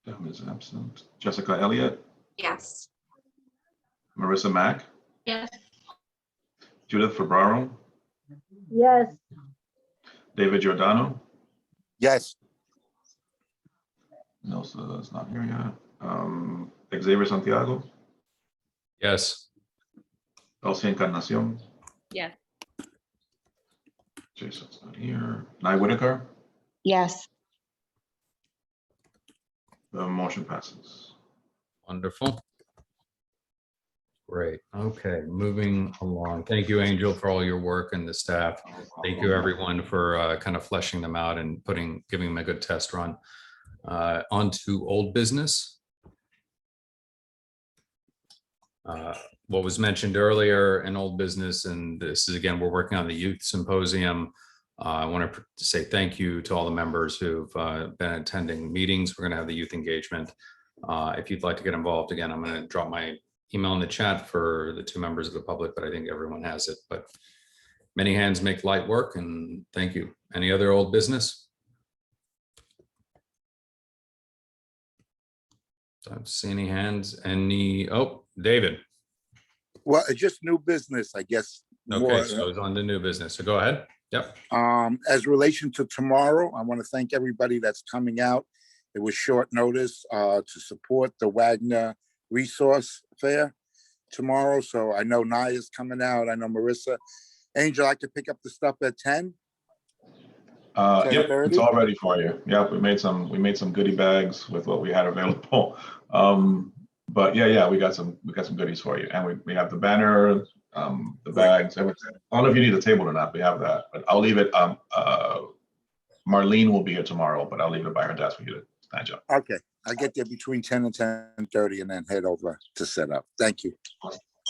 Devin is absent. Jessica Elliott. Yes. Marissa Mack. Yes. Judith Ferraro. Yes. David Giordano. Yes. Nelsa is not here yet. Xavier Santiago. Yes. Elsie Encarnacion. Yes. Jason's not here. Nye Whitaker. Yes. The motion passes. Wonderful. Great. Okay, moving along. Thank you, Angel, for all your work and the staff. Thank you, everyone, for kind of fleshing them out and giving them a good test run. On to old business. What was mentioned earlier in old business, and this is again, we're working on the youth symposium. I want to say thank you to all the members who've been attending meetings. We're going to have the youth engagement. If you'd like to get involved, again, I'm going to drop my email in the chat for the 2 members of the public, but I think everyone has it. But many hands make light work, and thank you. Any other old business? Don't see any hands. Oh, David. Well, it's just new business, I guess. Okay, more. so it's on the new business. So go ahead. Yep. As relation to tomorrow, I want to thank everybody that's coming out. It was short notice to support the Wagner Resource Fair tomorrow. So I know Naya's coming out. I know Marissa. Angel, I could pick up the stuff at 10. Yep, 10:30? it's all ready for you. Yep, we made some goodie bags with what we had available. But yeah, we got some goodies for you, and we have the banner, the bags, everything. I don't know if you need a table or not. We have that, but I'll leave it. Marlene will be here tomorrow, but I'll leave it by her desk for you to snatch up. Okay, I get there between 10 and 10:30 and then head over to set up. Thank you.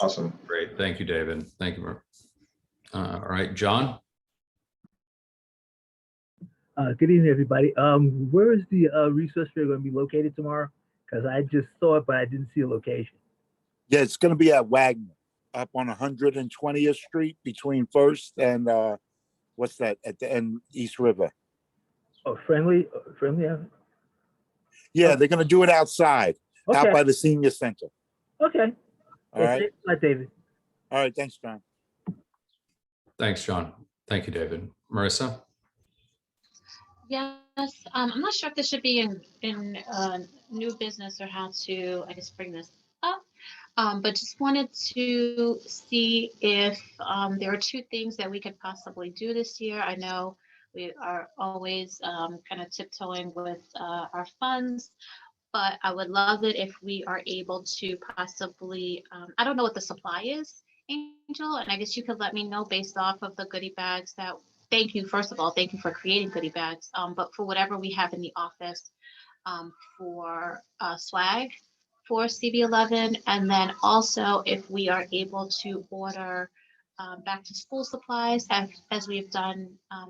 Awesome. Great. Thank you, David. Thank you. All right, John. Good evening, everybody. Where is the resource fair going to be located tomorrow? Because I just saw it, but I didn't see a location. Yeah, it's gonna be at Wagner, up on 120th Street between First and, what's that, at the end, East River. Oh, friendly. Yeah, they're gonna do it outside, out Okay. by the senior center. Okay. All right, Thanks a lot, David. all right, thanks, John. Thanks, John. Thank you, David. Marissa. Yes, I'm not sure if this should be in new business or how to, I guess, bring this up. But just wanted to see if there are two things that we could possibly do this year. I know we are always kind of tiptoeing with our funds, but I would love it if we are able to possibly, I don't know what the supply is, Angel, and I guess you could let me know based off of the goodie bags that, thank you, first of all, thank you for creating goodie bags, but for whatever we have in the office for swag for CB11, and then also if we are able to order back to school supplies as we've done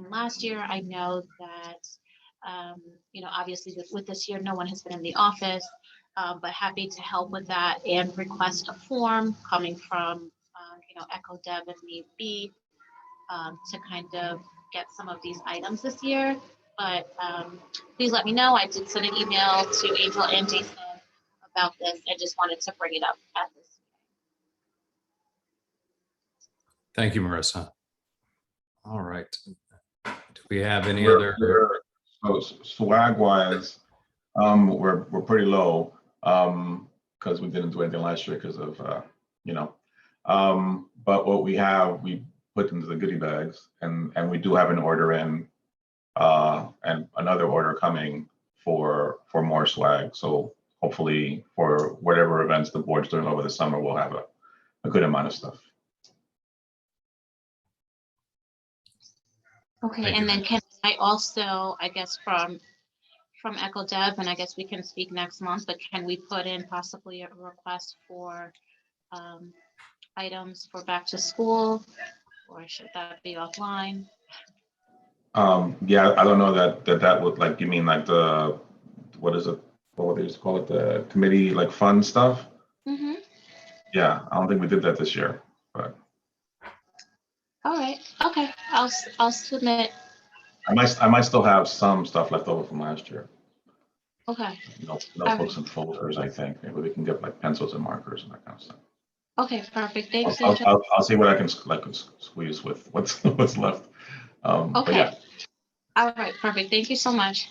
last year. I know that, obviously with this year, no one has been in the office, but happy to help with that and request a form coming from, Echo Dev if need be, to kind of get some of these items this year. But please let me know. I did send an email to Angel and Jason about this. I just wanted to bring it up at this. Thank you, Marissa. All right. Do we have any other? So swag wise, we're pretty low because we didn't do anything last year because of but what we have, we put into the goodie bags, and we do have an order in and another order coming for more swag. So hopefully for whatever events the board's doing over the summer, we'll have a good amount of stuff. Okay, Thank and you. then can I also, I guess from Echo Dev, and I guess we can speak next month, but can we put in possibly a request for items for back to school, or should that be offline? Yeah, I don't know that would, like, you mean like the, what is it? What would they just call it? The committee, like, fund stuff? Mm-hmm. Yeah, I don't think we did that this year, but All right, okay, I'll submit. I might still have some stuff left over from last year. Okay, Notebooks and folders, I think. Maybe we can get like pencils and markers and that kind of stuff. okay, perfect, thanks, Angel. I'll see what I can squeeze with what's left. But Okay, yeah. all right, perfect, thank you so much.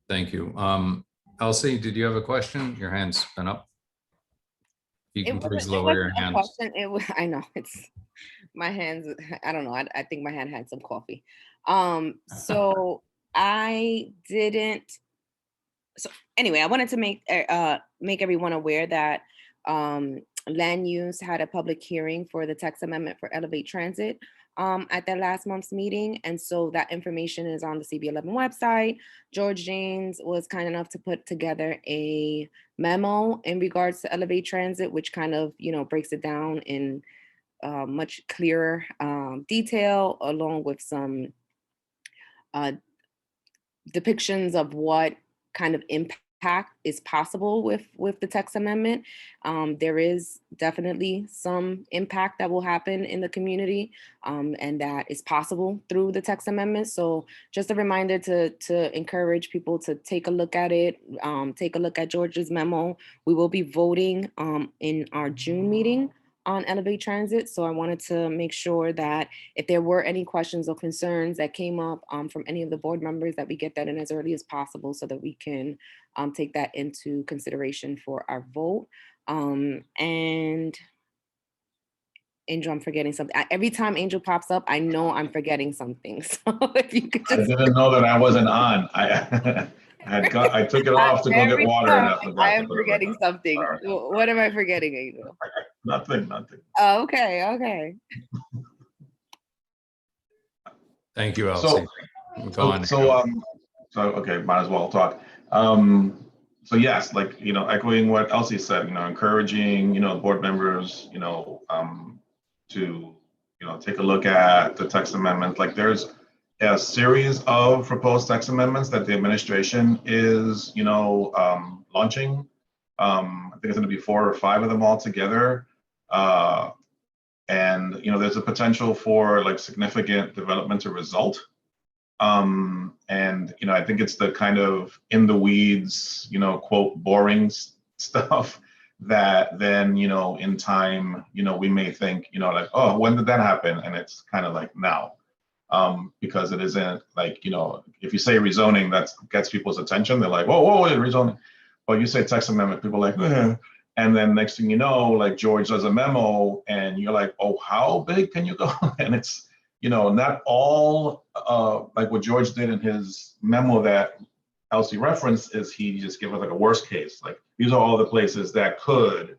Thank you. Elsie, did you have a question? Your hand's been up. You can please lower your hands. Question. I know it's my hands. I don't know. I think my hand had some coffee. So I didn't. So anyway, I wanted to make everyone aware that Land Use had a public hearing for the text amendment for Elevate Transit at their last month's meeting. And so that information is on the CB11 website. George James was kind enough to put together a memo in regards to Elevate Transit, which kind of, breaks it down in much clearer detail, along with some depictions of what kind of impact is possible with the text amendment. There is definitely some impact that will happen in the community, and that is possible through the text amendment. So just a reminder to encourage people to take a look at it, take a look at George's memo. We will be voting in our June meeting on Elevate Transit. So I wanted to make sure that if there were any questions or concerns that came up from any of the board members, that we get that in as early as possible so that we can take that into consideration for our vote. And Angel, I'm forgetting something. Every time Angel pops up, I know I'm forgetting something. So if you could just— I didn't know that I wasn't on. I took it off to go get water and I forgot. I am forgetting something. Right. What am I forgetting, Angel? Nothing. Oh, okay. Thank you, Elsie. Go on. So So, okay, might as well talk. So yes, like, echoing what Elsie said, encouraging, board members, to, take a look at the text amendment. Like there's a series of proposed text amendments that the administration is, launching. I think it's gonna be 4 or 5 of them all together. And, there's a potential for like significant development to result. And, I think it's the kind of in the weeds, quote, boring stuff that then, in time, we may think, like, oh, when did that happen? And it's kind of like now, because it isn't like, if you say rezoning, that gets people's attention. They're like, whoa, rezoning. But you say text amendment, people are like, eh. And then next thing you know, like George does a memo and you're like, oh, how big can you go? And it's, not all like what George did in his memo that Elsie referenced is he just gave us like a worst case. Like these are all the places that could,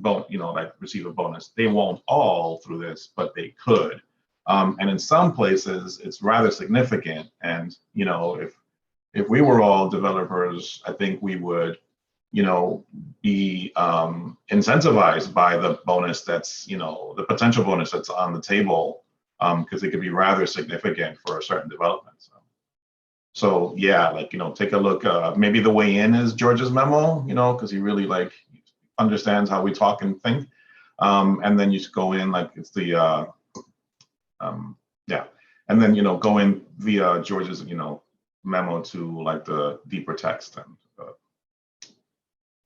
like receive a bonus. They won't all through this, but they could. And in some places, it's rather significant. And if we were all developers, I think we would, be incentivized by the bonus that's, the potential bonus that's on the table. Because it could be rather significant for a certain development. So yeah, like, take a look, maybe the way in is George's memo, because he really like understands how we talk and think. And then you just go in like it's the, yeah. And then, go in via George's, memo to like the deeper text. And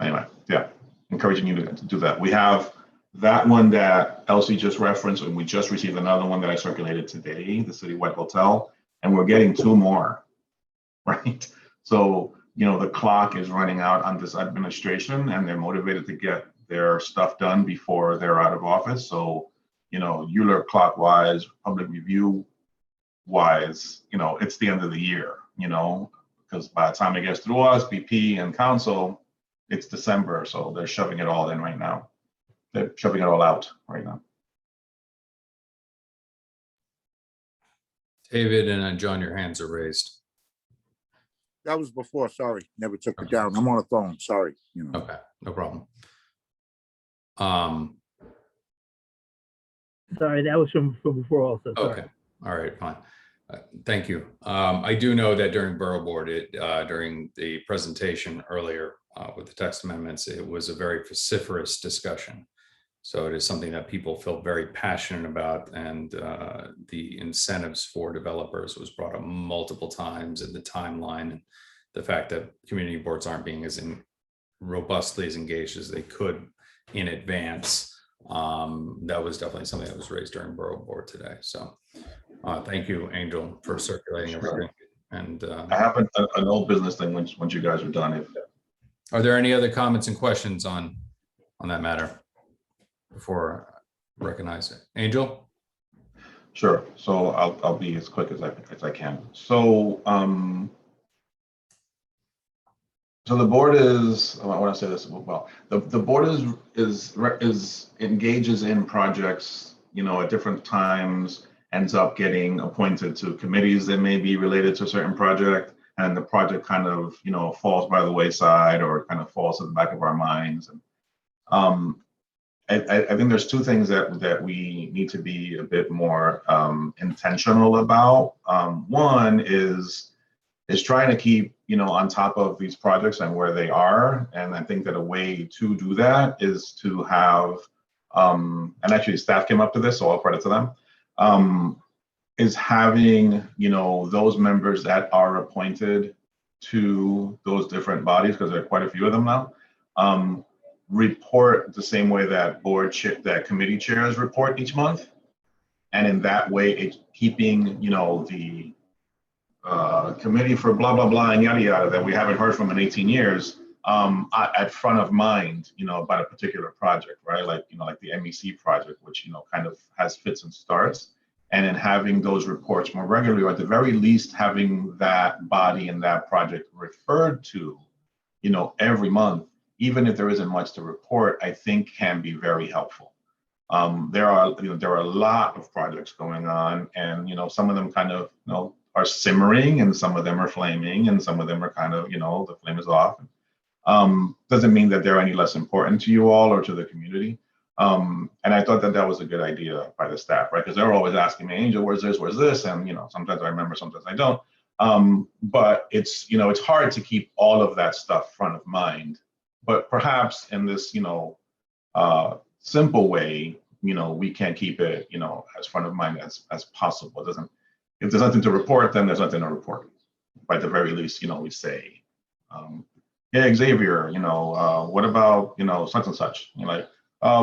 anyway, yeah, encouraging you to do that. We have that one that Elsie just referenced, and we just received another one that I circulated today, the Citywide Hotel, and we're getting 2 more, right? So, the clock is running out on this administration and they're motivated to get their stuff done before they're out of office. So, Euler clock-wise, public review wise, it's the end of the year, because by the time it gets through us, BP and council, it's December. So they're shoving it all in right now. They're shoving it all out right now. David and John, your hands are raised. That was before, sorry, never took it down. I'm on the phone, sorry. Okay, no problem. Sorry, that was from before also. Sorry. Okay, all right, fine. Thank you. I do know that during Borough Board, during the presentation earlier with the text amendments, it was a very vociferous discussion. So it is something that people feel very passionate about, and the incentives for developers was brought up multiple times in the timeline, and the fact that community boards aren't being as robustly as engaged as they could in advance. That was definitely something that was raised during Borough Board today. So thank you, Angel, for circulating everything. And I have an old business thing once you guys are done. Are there any other comments and questions on that matter before I recognize it? Angel? Sure. So I'll be as quick as I can. So so the board is, I want to say this well. The board is engages in projects, at different times, ends up getting appointed to committees that may be related to a certain project, and the project kind of, falls by the wayside or kind of falls to the back of our minds. And I think there's 2 things that we need to be a bit more intentional about. One is trying to keep, on top of these projects and where they are. And I think that a way to do that is to have, and actually staff came up to this, so I'll credit to them, is having, those members that are appointed to those different bodies, because there are quite a few of them now, report the same way that that committee chairs report each month. And in that way, keeping, the committee for blah, blah, blah, and yada, yada, that we haven't heard from in 18 years, at front of mind, about a particular project, right? Like, like the MEC project, which, kind of has fits and starts. And in having those reports more regularly, or at the very least, having that body and that project referred to, every month, even if there isn't much to report, I think can be very helpful. There are a lot of projects going on, and, some of them kind of, are simmering, and some of them are flaming, and some of them are kind of, the flame is off. Doesn't mean that they're any less important to you all or to the community. And I thought that that was a good idea by the staff, right? Because they were always asking me, Angel, where's this, where's this? And, sometimes I remember, sometimes I don't. But it's, it's hard to keep all of that stuff front of mind. But perhaps in this, simple way, we can keep it, as front of mind as possible. It doesn't, if there's nothing to report, then there's nothing to report. By the very least, we say, yeah, Xavier, what about, such and such? You're like,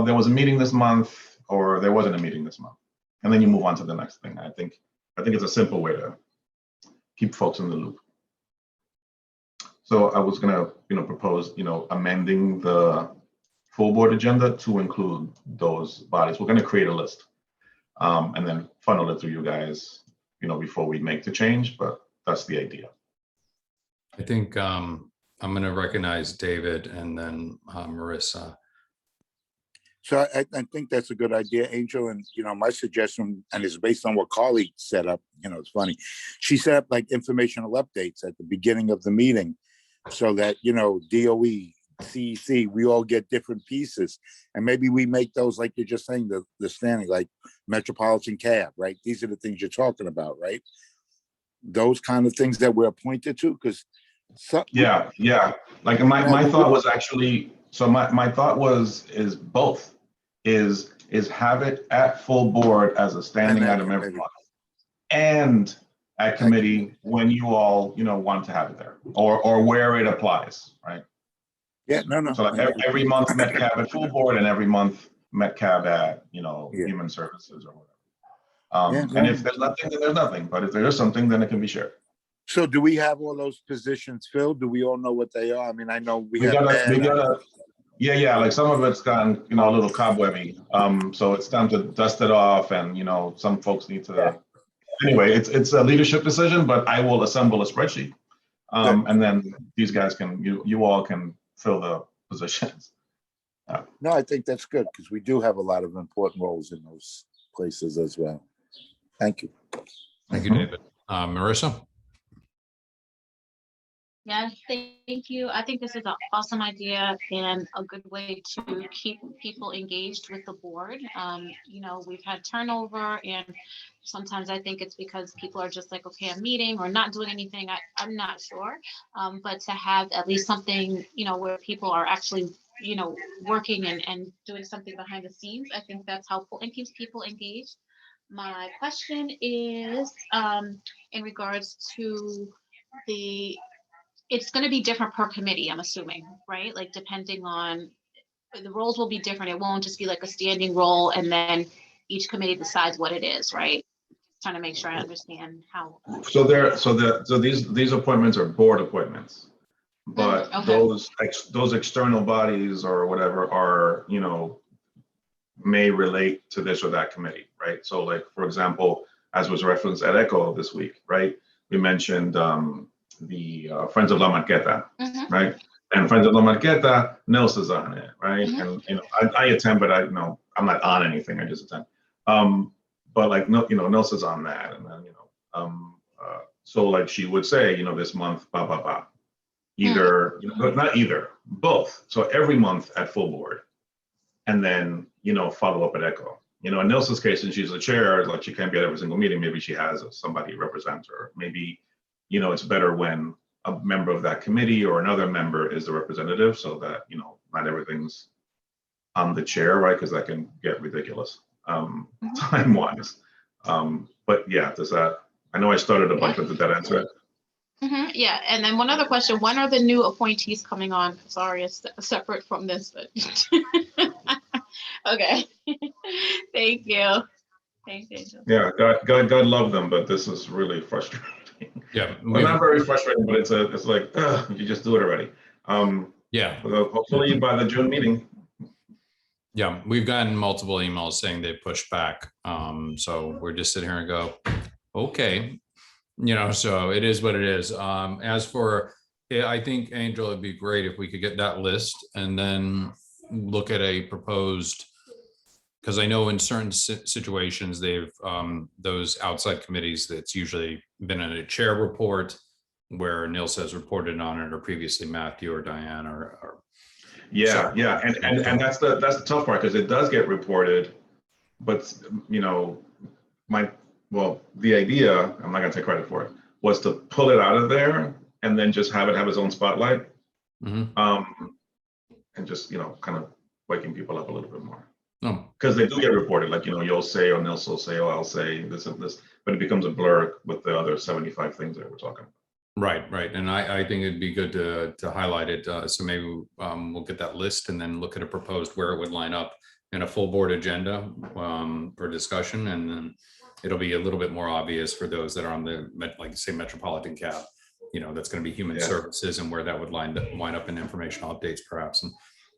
there was a meeting this month, or there wasn't a meeting this month. And then you move on to the next thing. I think it's a simple way to keep folks in the loop. So I was gonna, propose, amending the full board agenda to include those bodies. We're gonna create a list, and then funnel it through you guys, before we make the change, but that's the idea. I think I'm going to recognize David and then Marissa. So I think that's a good idea, Angel. And, my suggestion, and it's based on what Carly set up, it's funny. She set up like informational updates at the beginning of the meeting so that, DOE, CEC, we all get different pieces. And maybe we make those, like you're just saying, the standing, like Metropolitan Cab, right? These are the things you're talking about, right? Those kind of things that we're appointed to, because yeah. Like my thought was actually, so my thought is both, is have it at full board as a standing item every month, and at committee when you all, want to have it there, or where it applies, right? Yeah, no. So like every month MetCab at full board, and every month MetCab at, Human Services or whatever. And if there's nothing, then there's nothing. But if there is something, then it can be shared. So do we have all those positions filled? Do we all know what they are? I mean, I know we have. Yeah. Like some of it's gotten, a little cobwebby. So it's time to dust it off, and some folks need to. Yeah. Anyway, it's a leadership decision, but I will assemble a spreadsheet, and then these guys can, you all can fill the positions. No, I think that's good, because we do have a lot of important roles in those places as well. Thank you. Thank you, David. Marissa? Yes, thank you. I think this is an awesome idea and a good way to keep people engaged with the board. We've had turnover, and sometimes I think it's because people are just like, okay, I'm meeting or not doing anything. I'm not sure. But to have at least something, where people are actually, working and doing something behind the scenes, I think that's helpful and keeps people engaged. My question is in regards to it's going to be different per committee, I'm assuming, right? Like depending on, the roles will be different. It won't just be like a standing role and then each committee decides what it is, right? Trying to make sure I understand how. So these appointments are board appointments, but Okay. those external bodies or whatever are, may relate to this or that committee, right? So like, for example, as was referenced at ECHO this week, right? We mentioned the Friends of La Marqueta, right? And Friends of La Marqueta, Nils is on it, right? And I attend, but I'm not on anything. I just attend. But like Nils is on that, and then so like she would say, this month, blah blah blah. Either not either, both. So every month at full board, and then follow up at ECHO. In Nils's case, since she's the chair, like she can't be at every single meeting. Maybe she has somebody represent her. Maybe it's better when a member of that committee or another member is the representative, so that not everything's on the chair, right? Because that can get ridiculous time wise. But yeah, does that? I know I started a bunch, but did that answer it? Yeah, and then one other question: when are the new appointees coming on? Sorry, it's separate from this, but okay. Thank you. Thanks, Angel. Yeah, God love them, but this is really frustrating. Yeah, well, not very frustrating, but it's like you just do it already. Yeah. Hopefully by the June meeting. Yeah, we've gotten multiple emails saying they pushed back. So we're just sitting here and go, okay, so it is what it is. As for, I think, Angel, it'd be great if we could get that list and then look at a proposed because I know in certain situations, they've, those outside committees, that's usually been in a chair report where Nils has reported on it, or previously Matthew or Diane or. Yeah, yeah, and that's the tough part, because it does get reported, but you know, the idea, I'm not gonna take credit for it, was to pull it out of there and then just have it have its own spotlight. And just, you know, kind of waking people up a little bit more. Because they do get reported, like, you know, you'll say, or Nils will say, oh, I'll say this and this, but it becomes a blur with the other 75 things that we're talking about. Right. And I think it'd be good to highlight it. So maybe we'll get that list and then look at a proposed where it would line up in a full board agenda for discussion. And then it'll be a little bit more obvious for those that are on the, like say, metropolitan cap, you know, that's going to be human services, and where that would wind up in informational updates perhaps. And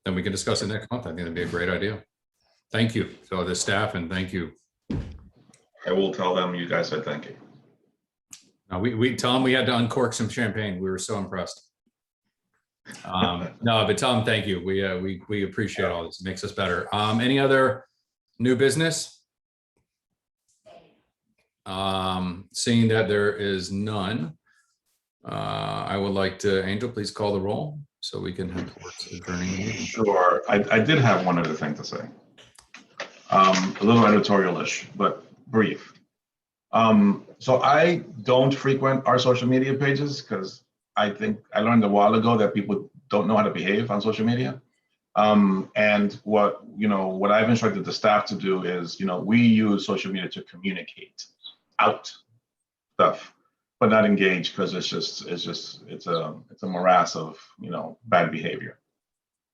then we can discuss it next month. I think that'd be a great idea. Thank you. So the staff, and thank you. I will tell them you guys said thank you. We tell them we had to uncork some champagne. We were so impressed. No, but tell them thank you. We appreciate all this. It makes us better. Any other new business? Seeing that there is none, I would like to, Angel, please call the roll so we can head towards adjourning the meeting. Sure. I did have one other thing to say. A little editorial-ish, but brief. So I don't frequent our social media pages because I think I learned a while ago that people don't know how to behave on social media. And what I've instructed the staff to do is, we use social media to communicate out stuff, but not engage, because it's a morass of, bad behavior.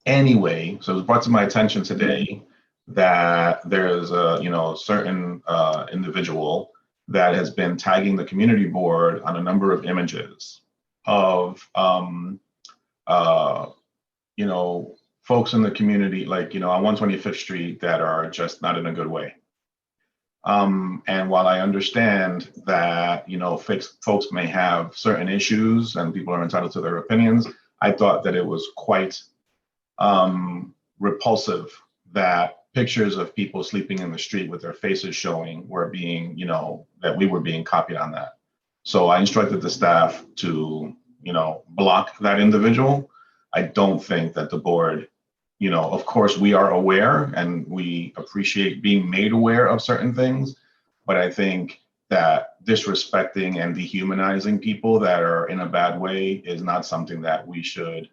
Anyway, so it was brought to my attention today that there's a, certain individual that has been tagging the community board on a number of images of, folks in the community, like, on 125th Street that are just not in a good way. And while I understand that, folks may have certain issues and people are entitled to their opinions, I thought that it was quite repulsive that pictures of people sleeping in the street with their faces showing were being, that we were being copied on that. So I instructed the staff to, block that individual. I don't think that the board, of course we are aware and we appreciate being made aware of certain things, but I think that disrespecting and dehumanizing people that are in a bad way is not something that we should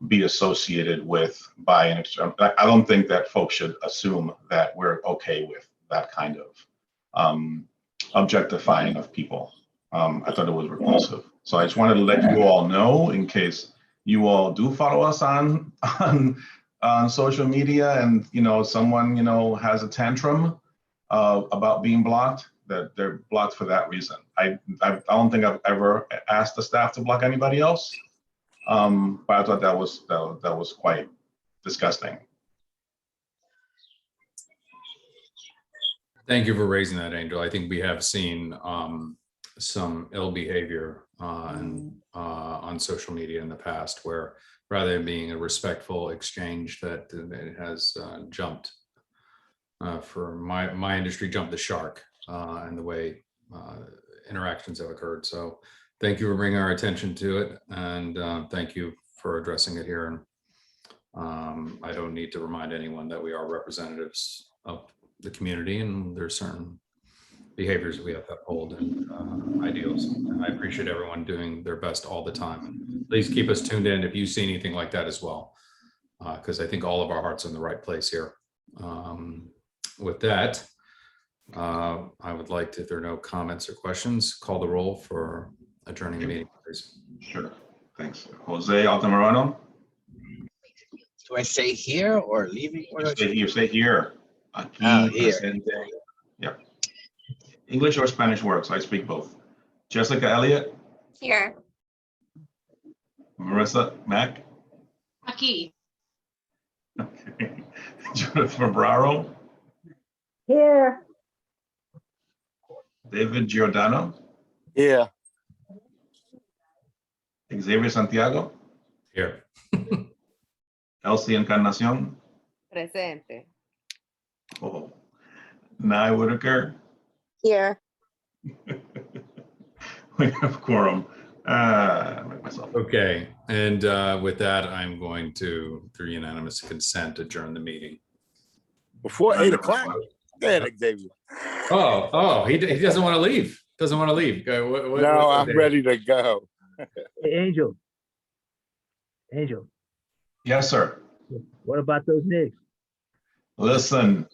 be associated with by an external. I don't think that folks should assume that we're okay with that kind of objectifying of people. I thought it was repulsive. So I just wanted to let you all know, in case you all do follow us on social media and, someone, has a tantrum about being blocked, that they're blocked for that reason. I don't think I've ever asked the staff to block anybody else. But I thought that was quite disgusting. Thank you for raising that, Angel. I think we have seen some ill behavior on social media in the past, where rather than being a respectful exchange, that it has jumped for my industry, jumped the shark and the way interactions have occurred. So thank you for bringing our attention to it, and thank you for addressing it here. And I don't need to remind anyone that we are representatives of the community, and there's certain behaviors we have to uphold and ideals. And I appreciate everyone doing their best all the time. And please keep us tuned in if you see anything like that as well, because I think all of our hearts are in the right place here. With that, I would like to, if there are no comments or questions, call the roll for adjourning the meeting, please. Sure, thanks. Jose Altamirano? Do I say here or leaving? Say here. Aquí, here. Presente. Yep. English or Spanish works, I speak both. Jessica Elliott? Here. Marissa Mack? Aquí. Okay. Judith Fabraro? Here. David Giordano? Yeah. Xavier Santiago? Here. Elsie Encarnacion? Presente. Wonderful. Nye Whitaker. Here. We have quorum. Make myself. Okay, and with that, I'm going to, through unanimous consent, adjourn the meeting. Before 8 o'clock. Damn, Xavier. He doesn't want to leave. Doesn't want to leave. No, I'm ready to go. Hey, Angel. Angel, Yes, sir. what about those Knicks? Listen,